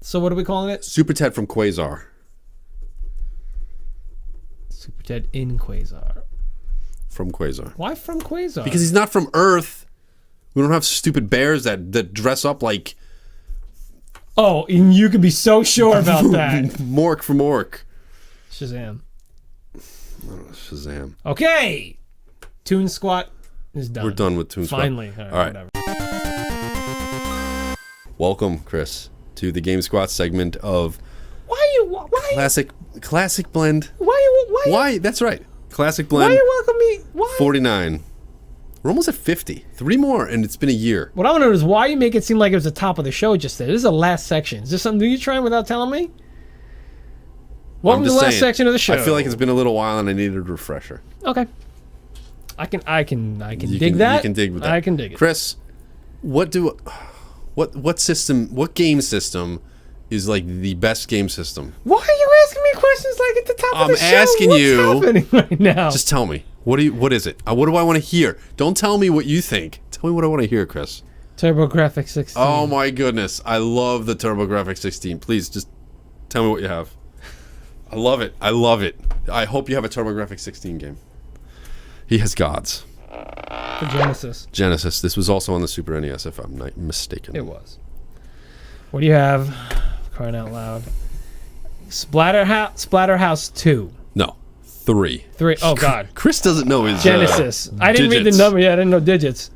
So what are we calling it? SuperTed from Quasar. SuperTed in Quasar. From Quasar. Why from Quasar? Because he's not from Earth. We don't have stupid bears that dress up like... Oh, and you can be so sure about that. Mork from Orc. Shazam. Shazam. Okay. ToonSquat is done. We're done with ToonSquat. Finally. All right. Whatever. Welcome, Chris, to the GameSquat segment of Why Classic Blend. Why? That's right. Classic Blend. Why you welcome me? Why? 49. We're almost at 50. 3 more, and it's been a year. What I want to know is why you make it seem like it was the top of the show just there. This is the last section. Is this something you're trying without telling me? Welcome to the last section of the show. I feel like it's been a little while, and I needed a refresher. Okay. I can dig that. You can dig with that. I can dig it. Chris, what game system is like the best game system? Why are you asking me questions like at the top of the show? I'm asking you. What's happening right now? Just tell me. What is it? What do I want to hear? Don't tell me what you think. Tell me what I want to hear, Chris. TurboGrafx 16. Oh my goodness. I love the TurboGrafx 16. Please just tell me what you have. I love it. I hope you have a TurboGrafx 16 game. He has Gods. The Genesis. This was also on the Super NES, if I'm not mistaken. It was. What do you have? Crying out loud. Splatterhouse 2. No. 3. Oh, God. Chris doesn't know his Genesis. I didn't read the number. Yeah, I didn't know digits.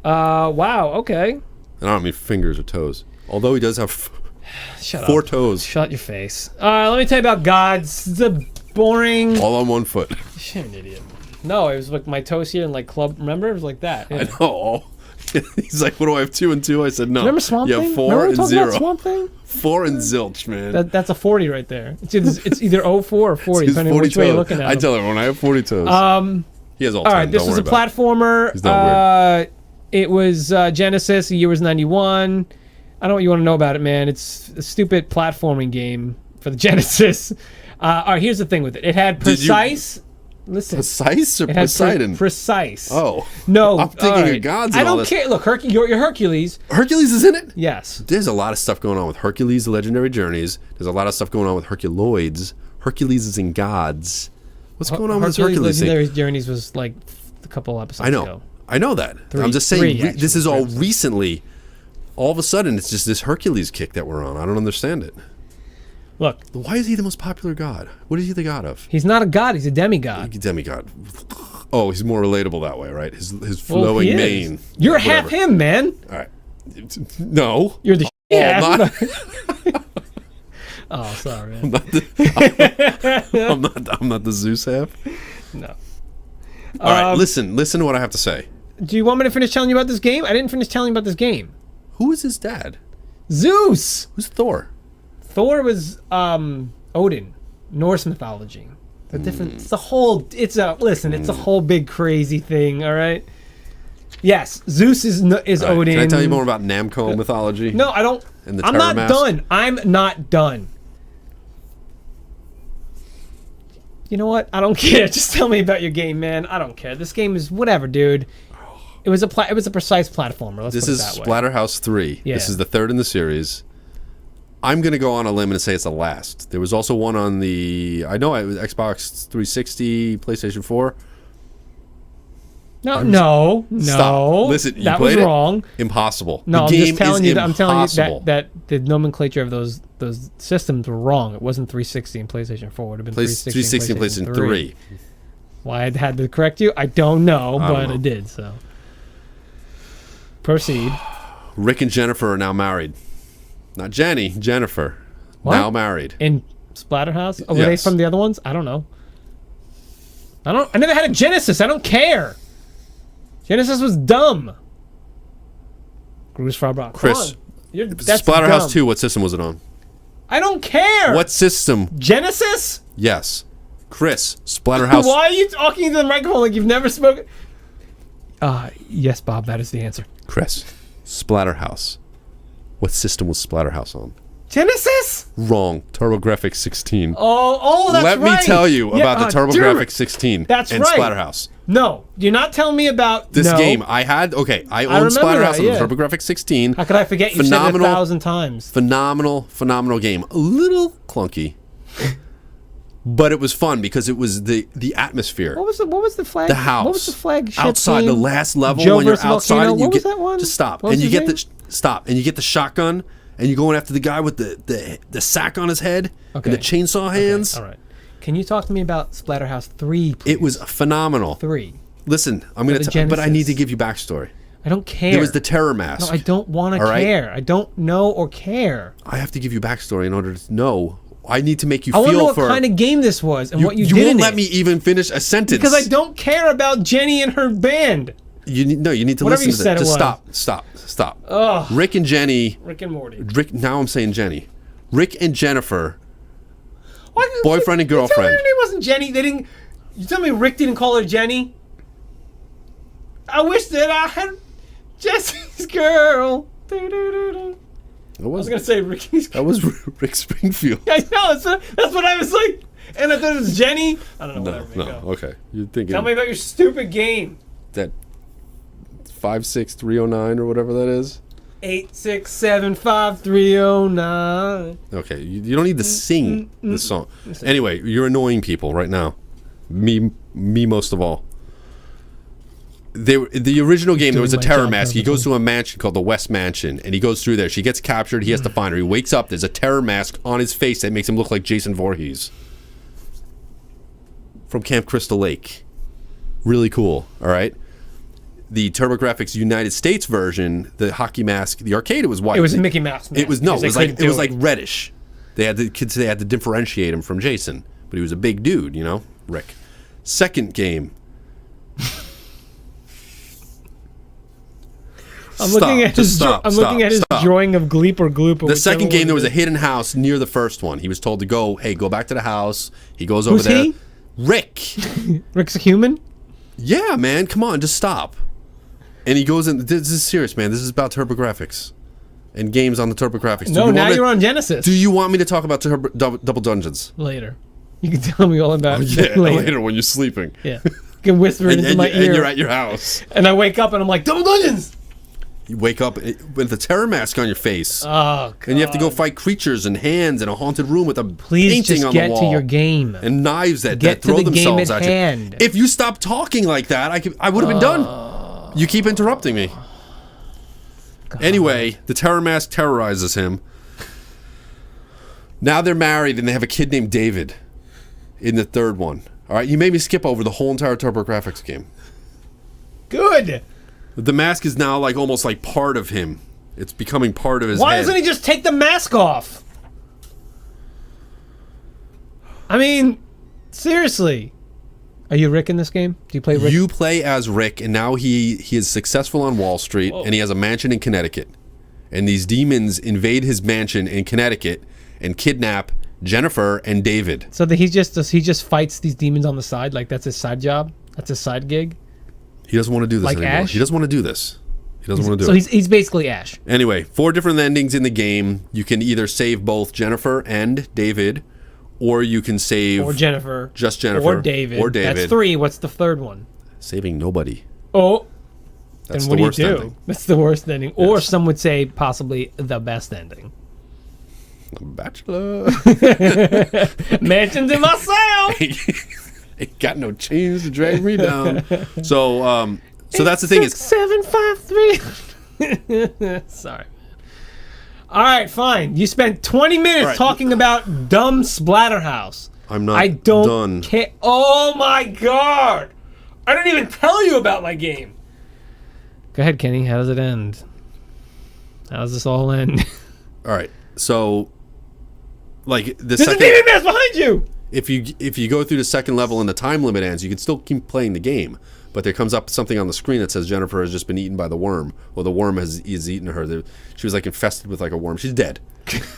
Wow. Okay. And I don't mean fingers or toes. Although he does have 4 toes. Shut your face. Let me tell you about Gods. It's a boring... All on one foot. You're an idiot. No, it was like my toes here and like club. Remember? It was like that. Yeah. I know. He's like, what do I have, 2 and 2? I said, no. Remember Swamp Thing? You have 4 Remember and 0. About Swamp Thing? 4 and zilch, man. That's a 40 right there. It's either 04 or 40, depending on which way you're looking at I tell everyone, I have 40 toes. He has all 10. All right, this was a platformer. He's not weird. It was Genesis. The year was 91. I don't know what you want to know about it, man. It's a stupid platforming game for the Genesis. All right, here's the thing with it. It had precise... Listen. Precise or Poseidon? Precise. Oh. No. I'm thinking of Gods and I all don't this. care. Look, your Hercules. Hercules is in it? Yes. There's a lot of stuff going on with Hercules, The Legendary Journeys. There's a lot of stuff going on with Herculoids. Hercules is in Gods. What's going on with this Hercules thing? Legendary Journeys was like a couple episodes ago. I know that. I'm just saying, this is all recently. All of a sudden, it's just this Hercules kick that we're on. I don't understand it. Look. Why is he the most popular god? What is he the god of? He's not a god. He's a demigod. Demigod. Oh, he's more relatable that way, right? His flowing mane. You're half him, man. All right. No. You're the half. Oh, sorry, man. I'm not the Zeus half. No. All right, listen to what I have to say. Do you want me to finish telling you about this game? I didn't finish telling you about this game. Who is his dad? Zeus. Who's Thor? Thor was Odin, Norse mythology. The different. It's a whole. It's a whole big crazy thing. All right. Yes, Zeus is All right, Odin. can I tell you more about Namco mythology? No, I don't. And the I'm Terror not Mask? done. I'm not done. You know what? I don't care. Just tell me about your game, man. I don't care. This game is whatever, dude. It was a precise platformer. Let's This put it is that way. Splatterhouse 3. Yeah. This is the third in the series. I'm going to go on a limb and say it's the last. There was also one on the... I know it was Xbox 360, PlayStation 4. No. Stop. Listen, you that was played it? wrong. Impossible. No, the I'm game just telling is you. I'm telling you impossible. that the nomenclature of those systems were wrong. It wasn't 360 and PlayStation 4. It would have been 360 and PlayStation 3. Why I had to correct you, I don't know, but I did. So proceed. Rick and Jennifer are now married. Not Jenny, Jennifer. What? Now married. In Splatterhouse? Oh, were they Yes. from the other ones? I don't know. I never had a Genesis. I don't care. Genesis was dumb. Bruce Frabrock. Chris, That's Splatterhouse dumb. 2, what system was it on? I don't care. What system? Genesis? Yes. Chris, Splatterhouse. Why are you talking to the microphone like you've never spoken? Yes, Bob, that is the answer. Chris, Splatterhouse. What system was Splatterhouse on? Genesis? Wrong. TurboGrafx 16. Oh, that's Let right. me tell you about the damn TurboGrafx it. 16 That's and right. Splatterhouse. No, you're not telling me about This no. game, I owned remember Splatterhouse that, on yeah. the TurboGrafx 16. How could I forget? You said it 1,000 times. Phenomenal game. A little clunky. But it was fun because it was the atmosphere. What was the flag? The house. What was the flagship outside game? the last level Joe when you're versus outside Volcano? and you What get was that one? just stop What was and you his get name? the the shotgun and you're going after the guy with the sack on his head Okay. and the chainsaw hands. All right. Can you talk to me about Splatterhouse 3, please? It was phenomenal. 3. Listen, I'm going the to but I need Genesis. to give you backstory. I don't care. There was the terror mask. No, I don't want to All right? care. I don't know or care. I have to give you backstory in order to know. I need to make you I want to know feel what for kind of game this was and what you did won't in let it. me even finish a sentence Because I don't care about Jenny and her band. You need to Whatever listen you to said that. it Just was. stop. Ugh. Rick and Jenny. Rick and Morty. Now I'm saying Jenny. Rick and Jennifer. Why- Boyfriend and You tell me girlfriend. her name wasn't Jenny. They didn't. You tell me Rick didn't call her Jenny. I wish that I had Jesse's girl. Do-do-do-do. That I was was gonna say Ricky's girl. that was Rick Springfield. I know. That's what I was like. And I thought it was Jenny. I don't know. No, Whatever. Go. okay. You're thinking Tell me about your stupid game. that 56309 or whatever that is. 8675309. Okay, you don't need to sing the song. Anyway, you're annoying people right now. Me most of all. The original game, there was a Doing my terror job mask. He perfectly. goes to a mansion called the West Mansion, and he goes through there. She gets captured. He has to find her. He wakes up. There's a terror mask on his face that makes him look like Jason Voorhees from Camp Crystal Lake. Really cool. All right. The TurboGrafx United States version, the hockey mask, the arcade, it was white. It was a Mickey Mouse. It was no. It because was they like couldn't do like reddish. They had to differentiate him from Jason, but he was a big dude, you know. Rick. Second game. I'm looking at his. Stop. drawing of Gleep or Gloop. Or The second game, there was a hit. hidden house near the first one. He was told to go back to the house. He goes over Who's there. he? Rick. Rick's a human. Yeah, man. Come on, just stop. And he goes in. This is serious, man. This is about TurboGrafx and games on the TurboGrafx. No, now you're on Genesis. Do you want me to talk about Double Dungeons? Later. You can tell me all about it Yeah, later. later when you're sleeping. Yeah. You can whisper it into my ear. And you're at your house. And I wake up and I'm like, Double Dungeons! You wake up with a terror mask on your face. Oh, God. And you have to go fight creatures and hands in a haunted room with a Please painting just on the get wall. to your game. And knives that Get to throw the game themselves at at hand. you. If you stop talking like that, I would have been done. You keep interrupting me. God. Anyway, the terror mask terrorizes him. Now they're married and they have a kid named David in the third one. All right, you made me skip over the whole entire TurboGrafx game. Good. The mask is now like almost like part of him. It's becoming part of his Why head. doesn't he just take the mask off? I mean, seriously. Are you Rick in this game? Do you play Rick? You play as Rick, and now he is successful on Wall Street, Whoa. and he has a mansion in Connecticut. And these demons invade his mansion in Connecticut and kidnap Jennifer and David. So that he just fights these demons on the side, like that's his side job? That's his side gig? He doesn't want to do this Like anymore. Ash? He doesn't want to do this. He doesn't want to do it. So he's basically Ash. Anyway, 4 different endings in the game. You can either save both Jennifer and David, or you can save... Or Jennifer. Just Jennifer. Or David. Or David. That's 3. What's the third one? Saving nobody. Oh. That's then what the worst do you do? ending. That's the worst ending. Yes. Or some would say possibly the best ending. Bachelor. Mansions in myself. Ain't got no chains to drag me down. So that's the thing is 753. Sorry. All right, fine. You spent 20 minutes Right. talking about dumb Splatterhouse. I'm not I don't done. care. Oh my god! I didn't even tell you about my game. Go ahead, Kenny. How does it end? How does this all end? All right. So like the There's a second demon mask behind you. if you go through the second level and the time limit ends, you can still keep playing the game. But there comes up something on the screen that says Jennifer has just been eaten by the worm, or the worm is eaten her. She was like infested with like a worm. She's dead.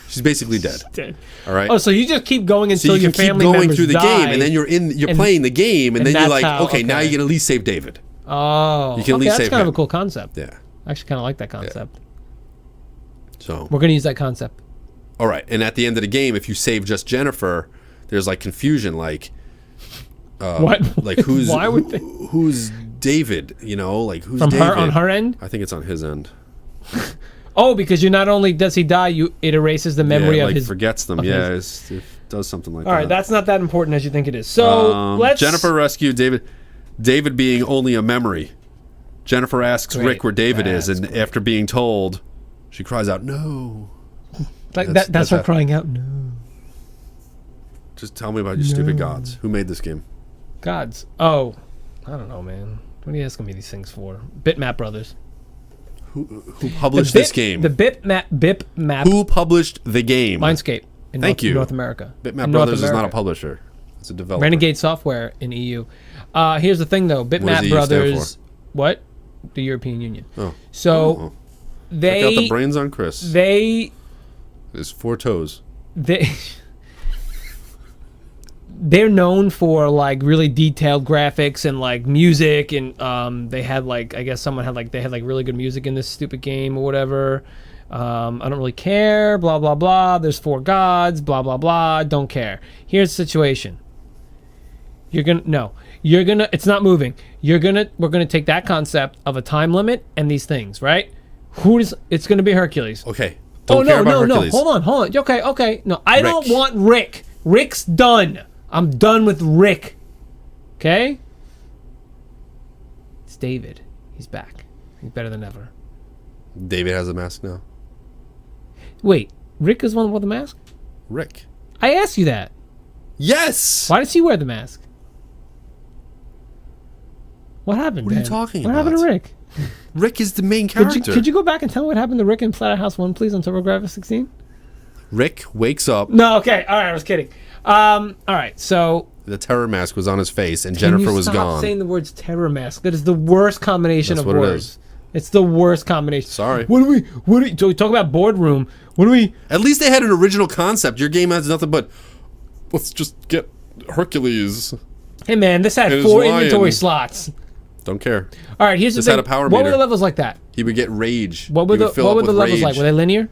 She's basically dead. Dead. All right. Oh, so you just keep going So until you your can keep family going members through the die. game, and then you're playing the game, and and then you're that's like, how- okay, now okay. you can at least save David. Oh, You can at okay, least that's save kind of him. a cool concept. Yeah. I actually kind of like that concept. So We're gonna use that concept. all right, and at the end of the game, if you save just Jennifer, there's like confusion, like What? like who's Why would they? who's David? You know, like who's From David? her on her end? I think it's on his end. Oh, because you not only does he die, it erases the memory yeah, of like his. forgets them. of Yeah, his- it does something like All that. right, that's not that important as you think it is. So let's. Jennifer rescued David. David being only a memory. Jennifer asks Great. Rick where David is, That's and great. after being told, she cries out, "No!" Like that's- that's her that's crying out. No, Just tell me about your stupid gods. Who made this game? gods. Oh, I don't know, man. What are you asking me these things for? Bitmap Brothers. Who published this game? The Bitmap. Who published the game? Mindscape. In Thank you. North America. Bitmap In Brothers North is not a America. publisher. It's a developer. Renegade Software in EU. Here's the thing, though. does Bitmap EU stand Brothers. What? The European Union. Oh. So Check out the they brains on Chris. they There's 4 toes. they're known for like really detailed graphics and like music, and they had like, I guess someone had like, they had like really good music in this stupid game or whatever. I don't really care, blah blah blah, there's 4 gods, blah blah blah, don't care. Here's the situation. It's not moving. We're gonna take that concept of a time limit and these things, right? It's gonna be Hercules. Okay. Don't care about Hercules. Hold on. Okay. No, I don't Rick. want Rick. Rick's done. I'm done with Rick. Okay? It's David. He's back. He's better than ever. David has a mask now. Wait, Rick is one with the mask? Rick. I asked you that. Yes. Why does he wear the mask? What happened? What are you Dan? talking What happened to about? Rick? Rick is the main Could character. you go back and tell me what happened to Rick in Splatterhouse 1, please, on TurboGrafx 16? Rick wakes up. No, okay. All right, I was kidding. All right, so The terror mask was on his face, and can Jennifer you was stop gone. saying the words terror mask? That is the worst combination That's of what it words. is. It's the worst combination. Sorry. So we talk about boardroom. What do we? At least they had an original concept. Your game has nothing but, let's just get Hercules. Hey man, this had It is 4 lion. inventory slots. Don't care. All right, here's the Just thing. had a power what were meter. the levels like that? He would get rage. What were He would fill up the with levels rage. like? Were they linear?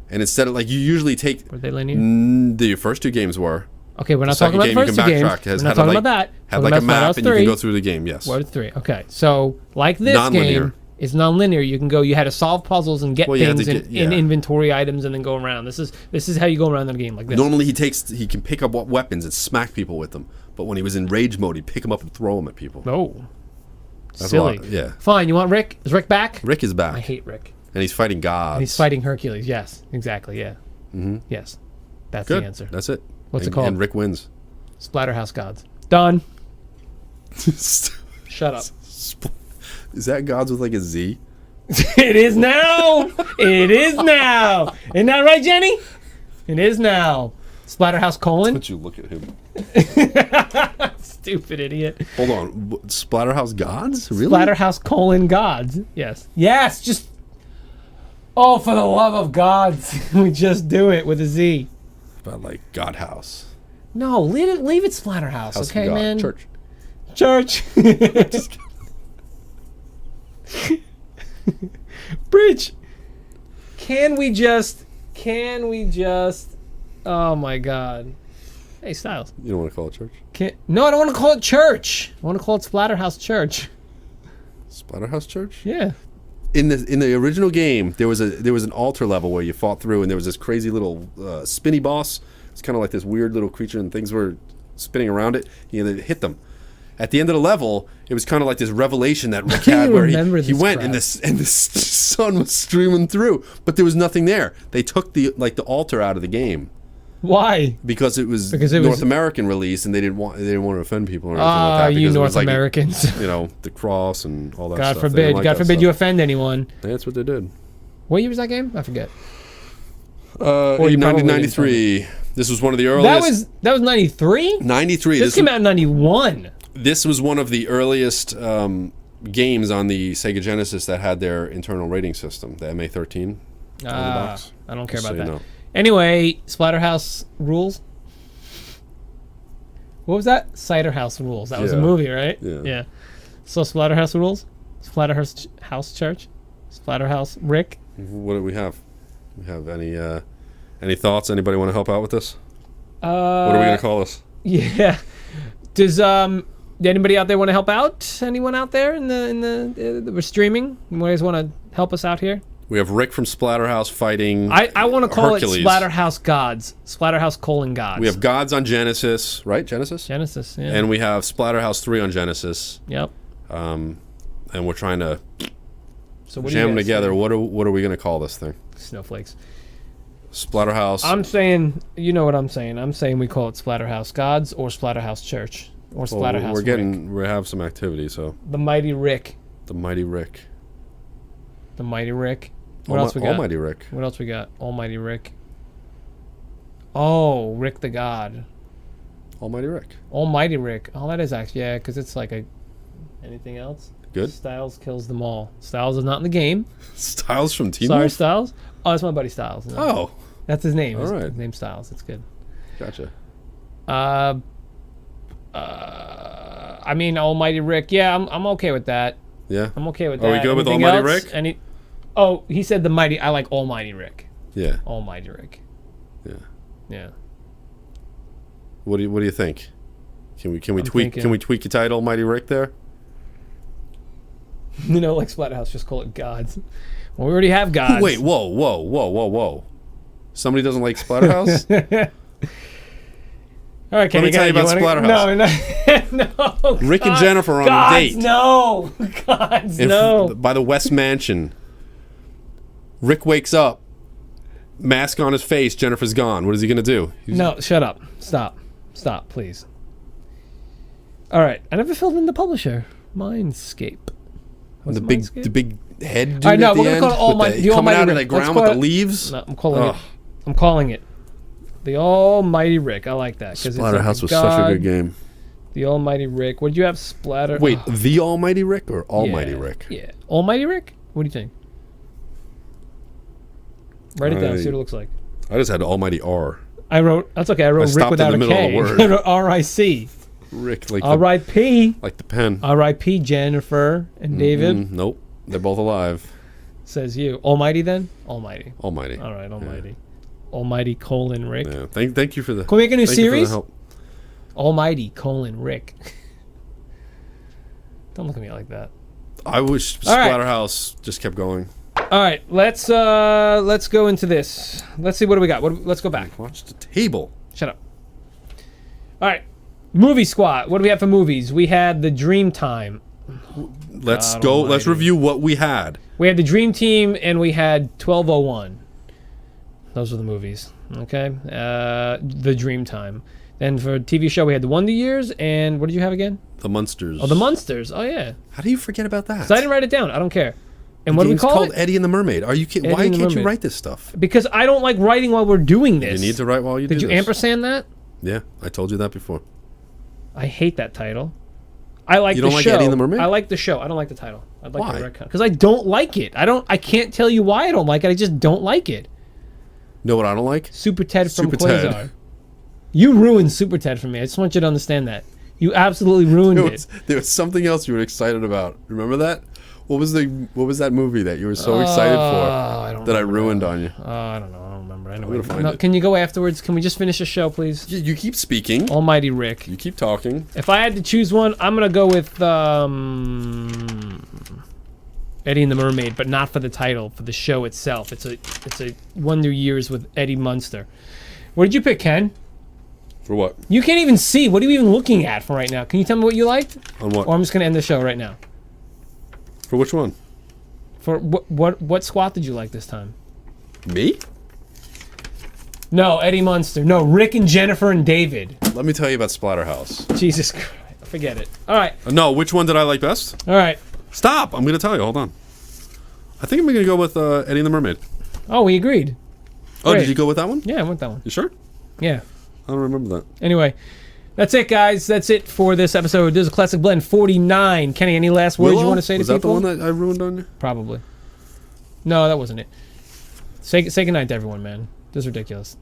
And instead of like, you usually take. Were they linear? The first 2 games were. Okay, we're not second talking about the game, first 2 you can games. backtrack. It has We're not had talking like- about that. Had Talking like a about map, Splatterhouse and you can 3. go through the game. Yes. What are 3? Okay, so like this Non-linear. game is non-linear. You can go. You had to solve puzzles and get Well, you had things to in, get- yeah. in inventory items and then go around. This is how you go around the game like this. Normally he can pick up weapons and smack people with them. But when he was in rage mode, he'd pick them up and throw them at people. Oh, That's silly. a lot, yeah. Fine. You want Rick? Is Rick back? Rick is back. I hate Rick. And he's fighting gods. And he's fighting Hercules. Yes, exactly. Yeah. Mm-hmm. Yes, that's Good. the answer. That's it. What's and, it called? And Rick wins. Splatterhouse Gods. Done. Shut up. Is that gods with like a Z? It is now. It is now. Isn't that right, Jenny? It is now. Splatterhouse : But you look at him. Stupid idiot. Hold on. Splatterhouse.Gods? Really? Splatterhouse::Gods. Yes. Yes. Just. Oh, for the love of gods, we just do it with a Z. About like God House. No, leave it Splatterhouse, House okay, of God. man? Church. Bridge. Can we just? Oh my God. Hey, Styles. You don't want to call it church? No, I don't want to call it church. I want to call it Splatterhouse Church. Splatterhouse Church? Yeah. In the original game, there was an altar level where you fought through, and there was this crazy little spinny boss. It's kind of like this weird little creature, and things were spinning around it. You know, they hit them. At the end of the level, it was kind of like this revelation that Rick had, where he went and the sun was streaming through, but there was nothing there. They took the altar out of the game. Why? Because it was North American release, and they didn't want to offend people or anything like that. You North Americans. The cross and all that God stuff. God forbid you offend anyone. That's what they did. What year was that game? I forget. 1993. This was one of the earliest. That was 93? 93. This came out in 91. This was one of the earliest games on the Sega Genesis that had their internal rating system, the MA13 on the box. I don't care Just about so that. you know. Anyway, Splatterhouse rules. What was that? Cider House rules. That was a movie, right? Yeah. So Splatterhouse rules. Splatterhouse Church. Splatterhouse Rick. What do we have? We have any thoughts? Anybody want to help out with this? What are we gonna call this? Yeah. Does anybody out there want to help out? Anyone out there in the we're streaming? You guys want to help us out here? We have Rick from Splatterhouse fighting. I want to call Hercules. it Splatterhouse::Gods. Splatterhouse::Gods. We have Gods on Genesis, right? Genesis, yeah. And we have Splatterhouse 3 on Genesis. Yep. And we're trying to jam them together. What are we gonna call this thing? Snowflakes. Splatterhouse. I'm saying, you know what I'm saying. I'm saying we call it Splatterhouse::Gods or Splatterhouse Church or Splatterhouse. We have some activity. So the Mighty Rick. The Mighty Rick. The Mighty Rick. What else we got? Almighty Rick. What else we got? Almighty Rick. Oh, Rick the God. Almighty Rick. Almighty Rick. Oh, that is actually, yeah, because it's like a... Anything else? Good. Styles kills them all. Styles is not in the game. Styles from Team Sorry, Wolf? Styles. Oh, that's my buddy Styles. No. Oh. That's his name. All right. His name's Styles. That's good. Gotcha. I mean, Almighty Rick. Yeah, I'm okay with that. Yeah. I'm okay with that. Are we good with Anything Almighty else? Rick? Oh, he said the Mighty. I like Almighty Rick. Yeah. Almighty Rick. Yeah. Yeah. What do you think? Can we tweak thinking- Can we tweak your title, Almighty Rick? There. You know, like Splatterhouse, just call it Gods. Well, we already have Gods. Wait, whoa. Somebody doesn't like Splatterhouse? All right, Let me tell you about Splatterhouse. No. Rick and God, Jennifer on Gods, a date. No. Gods, no. By the West Mansion. Rick wakes up, mask on his face, Jennifer's gone. What is he going to do? No, shut up. Stop, please. All right, I never filled in the publisher. Mindscape. The big head dude All right, no, at the we're gonna end call it Almighty. The coming Almighty out of Rick. the Let's ground call with it- the leaves. No, I'm calling it. The Almighty Rick. I like that. Splatterhouse was such a good game. The Almighty Rick. What did you have? Splatter. Wait, the Almighty Rick or Almighty Rick? Yeah. Almighty Rick? What do you think? Write it down. See what it looks like. I just had Almighty R. That's okay. I wrote Rick stopped without in the a middle of K. the word. I wrote R-I-C. Rick, like R.I.P. Like the pen. R.I.P. Jennifer and David. Nope. They're both alive. Says you. Almighty then? Almighty. Almighty. All right, Almighty. Yeah. Almighty : Rick. Yeah. Thank you for the. Can we make a new series? Help. Almighty : Rick. Don't look at me like that. I wish Splatterhouse just kept going. All right, let's go into this. Let's see what do we got. Let's go back. Watch the table. Shut up. All right, Movie Squat. What do we have for movies? We had the Dream Time. Let's go. Almighty. Let's review what we had. We had the Dream Team and we had 1201. Those were the movies. Okay, the Dream Time. Then for TV show we had the Wonder Years and what did you have again? The Munsters. Oh, the Munsters. Oh yeah. How do you forget about that? So I didn't write it down. I don't care. And the what do we call called it? Eddie and the Mermaid. Are you kidding? Why can't you write this stuff? Because I don't like writing while we're doing this. You need to write while you do this. Did you ampersand that? Yeah, I told you that before. I hate that title. I like You don't the like show. Eddie and the Mermaid? I like the show. I don't like the title. I'd like Why? to retcon because I don't like it. I can't tell you why I don't like it. I just don't like it. Know what I don't like? SuperTed from SuperTed. Quasar. You ruined SuperTed for me. I just want you to understand that. You absolutely ruined it. There was something else you were excited about. Remember that? What was that movie that you were so excited for that I ruined on you? I don't know. I don't remember. Anyway, gonna find it. Can you go afterwards? Can we just finish the show, please? You keep speaking. Almighty Rick. You keep talking. If I had to choose one, I'm gonna go with Eddie and the Mermaid, but not for the title, for the show itself. It's a Wonder Years with Eddie Munster. What did you pick, Ken? For what? You can't even see. What are you even looking at for right now? Can you tell me what you liked? On what? Or I'm just gonna end the show right now. For which one? For what squat did you like this time? Me? No, Eddie Munster. No, Rick and Jennifer and David. Let me tell you about Splatterhouse. Jesus Christ. Forget it. All right. No, which one did I like best? All right. Stop! I'm gonna tell you. Hold on. I think I'm gonna go with Eddie and the Mermaid. Oh, we agreed. Oh, Great. did you go with that one? Yeah, I went that one. You sure? Yeah. I don't remember that. Anyway, that's it, guys. That's it for this episode. This is Classic Blend 49. Kenny, any last words you want to say to people? Was that the one that I ruined on you? Probably. No, that wasn't it. Say goodnight to everyone, man. This is ridiculous.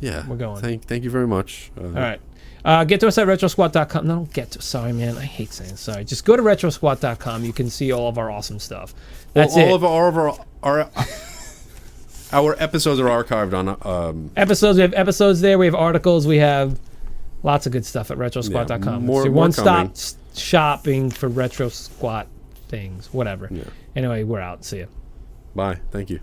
Yeah. We're going. Thank you very much. All right. Get to us at RetroSquat.com. No, sorry, man. I hate saying sorry. Just go to RetroSquat.com. You can see all of our awesome stuff. That's it. All of our episodes are archived on Episodes. We have episodes there. We have articles. We have lots of good stuff at RetroSquat.com. Yeah, more one-stop coming. shopping for Retro Squat things. Whatever. Yeah. Anyway, we're out. See ya. Bye. Thank you.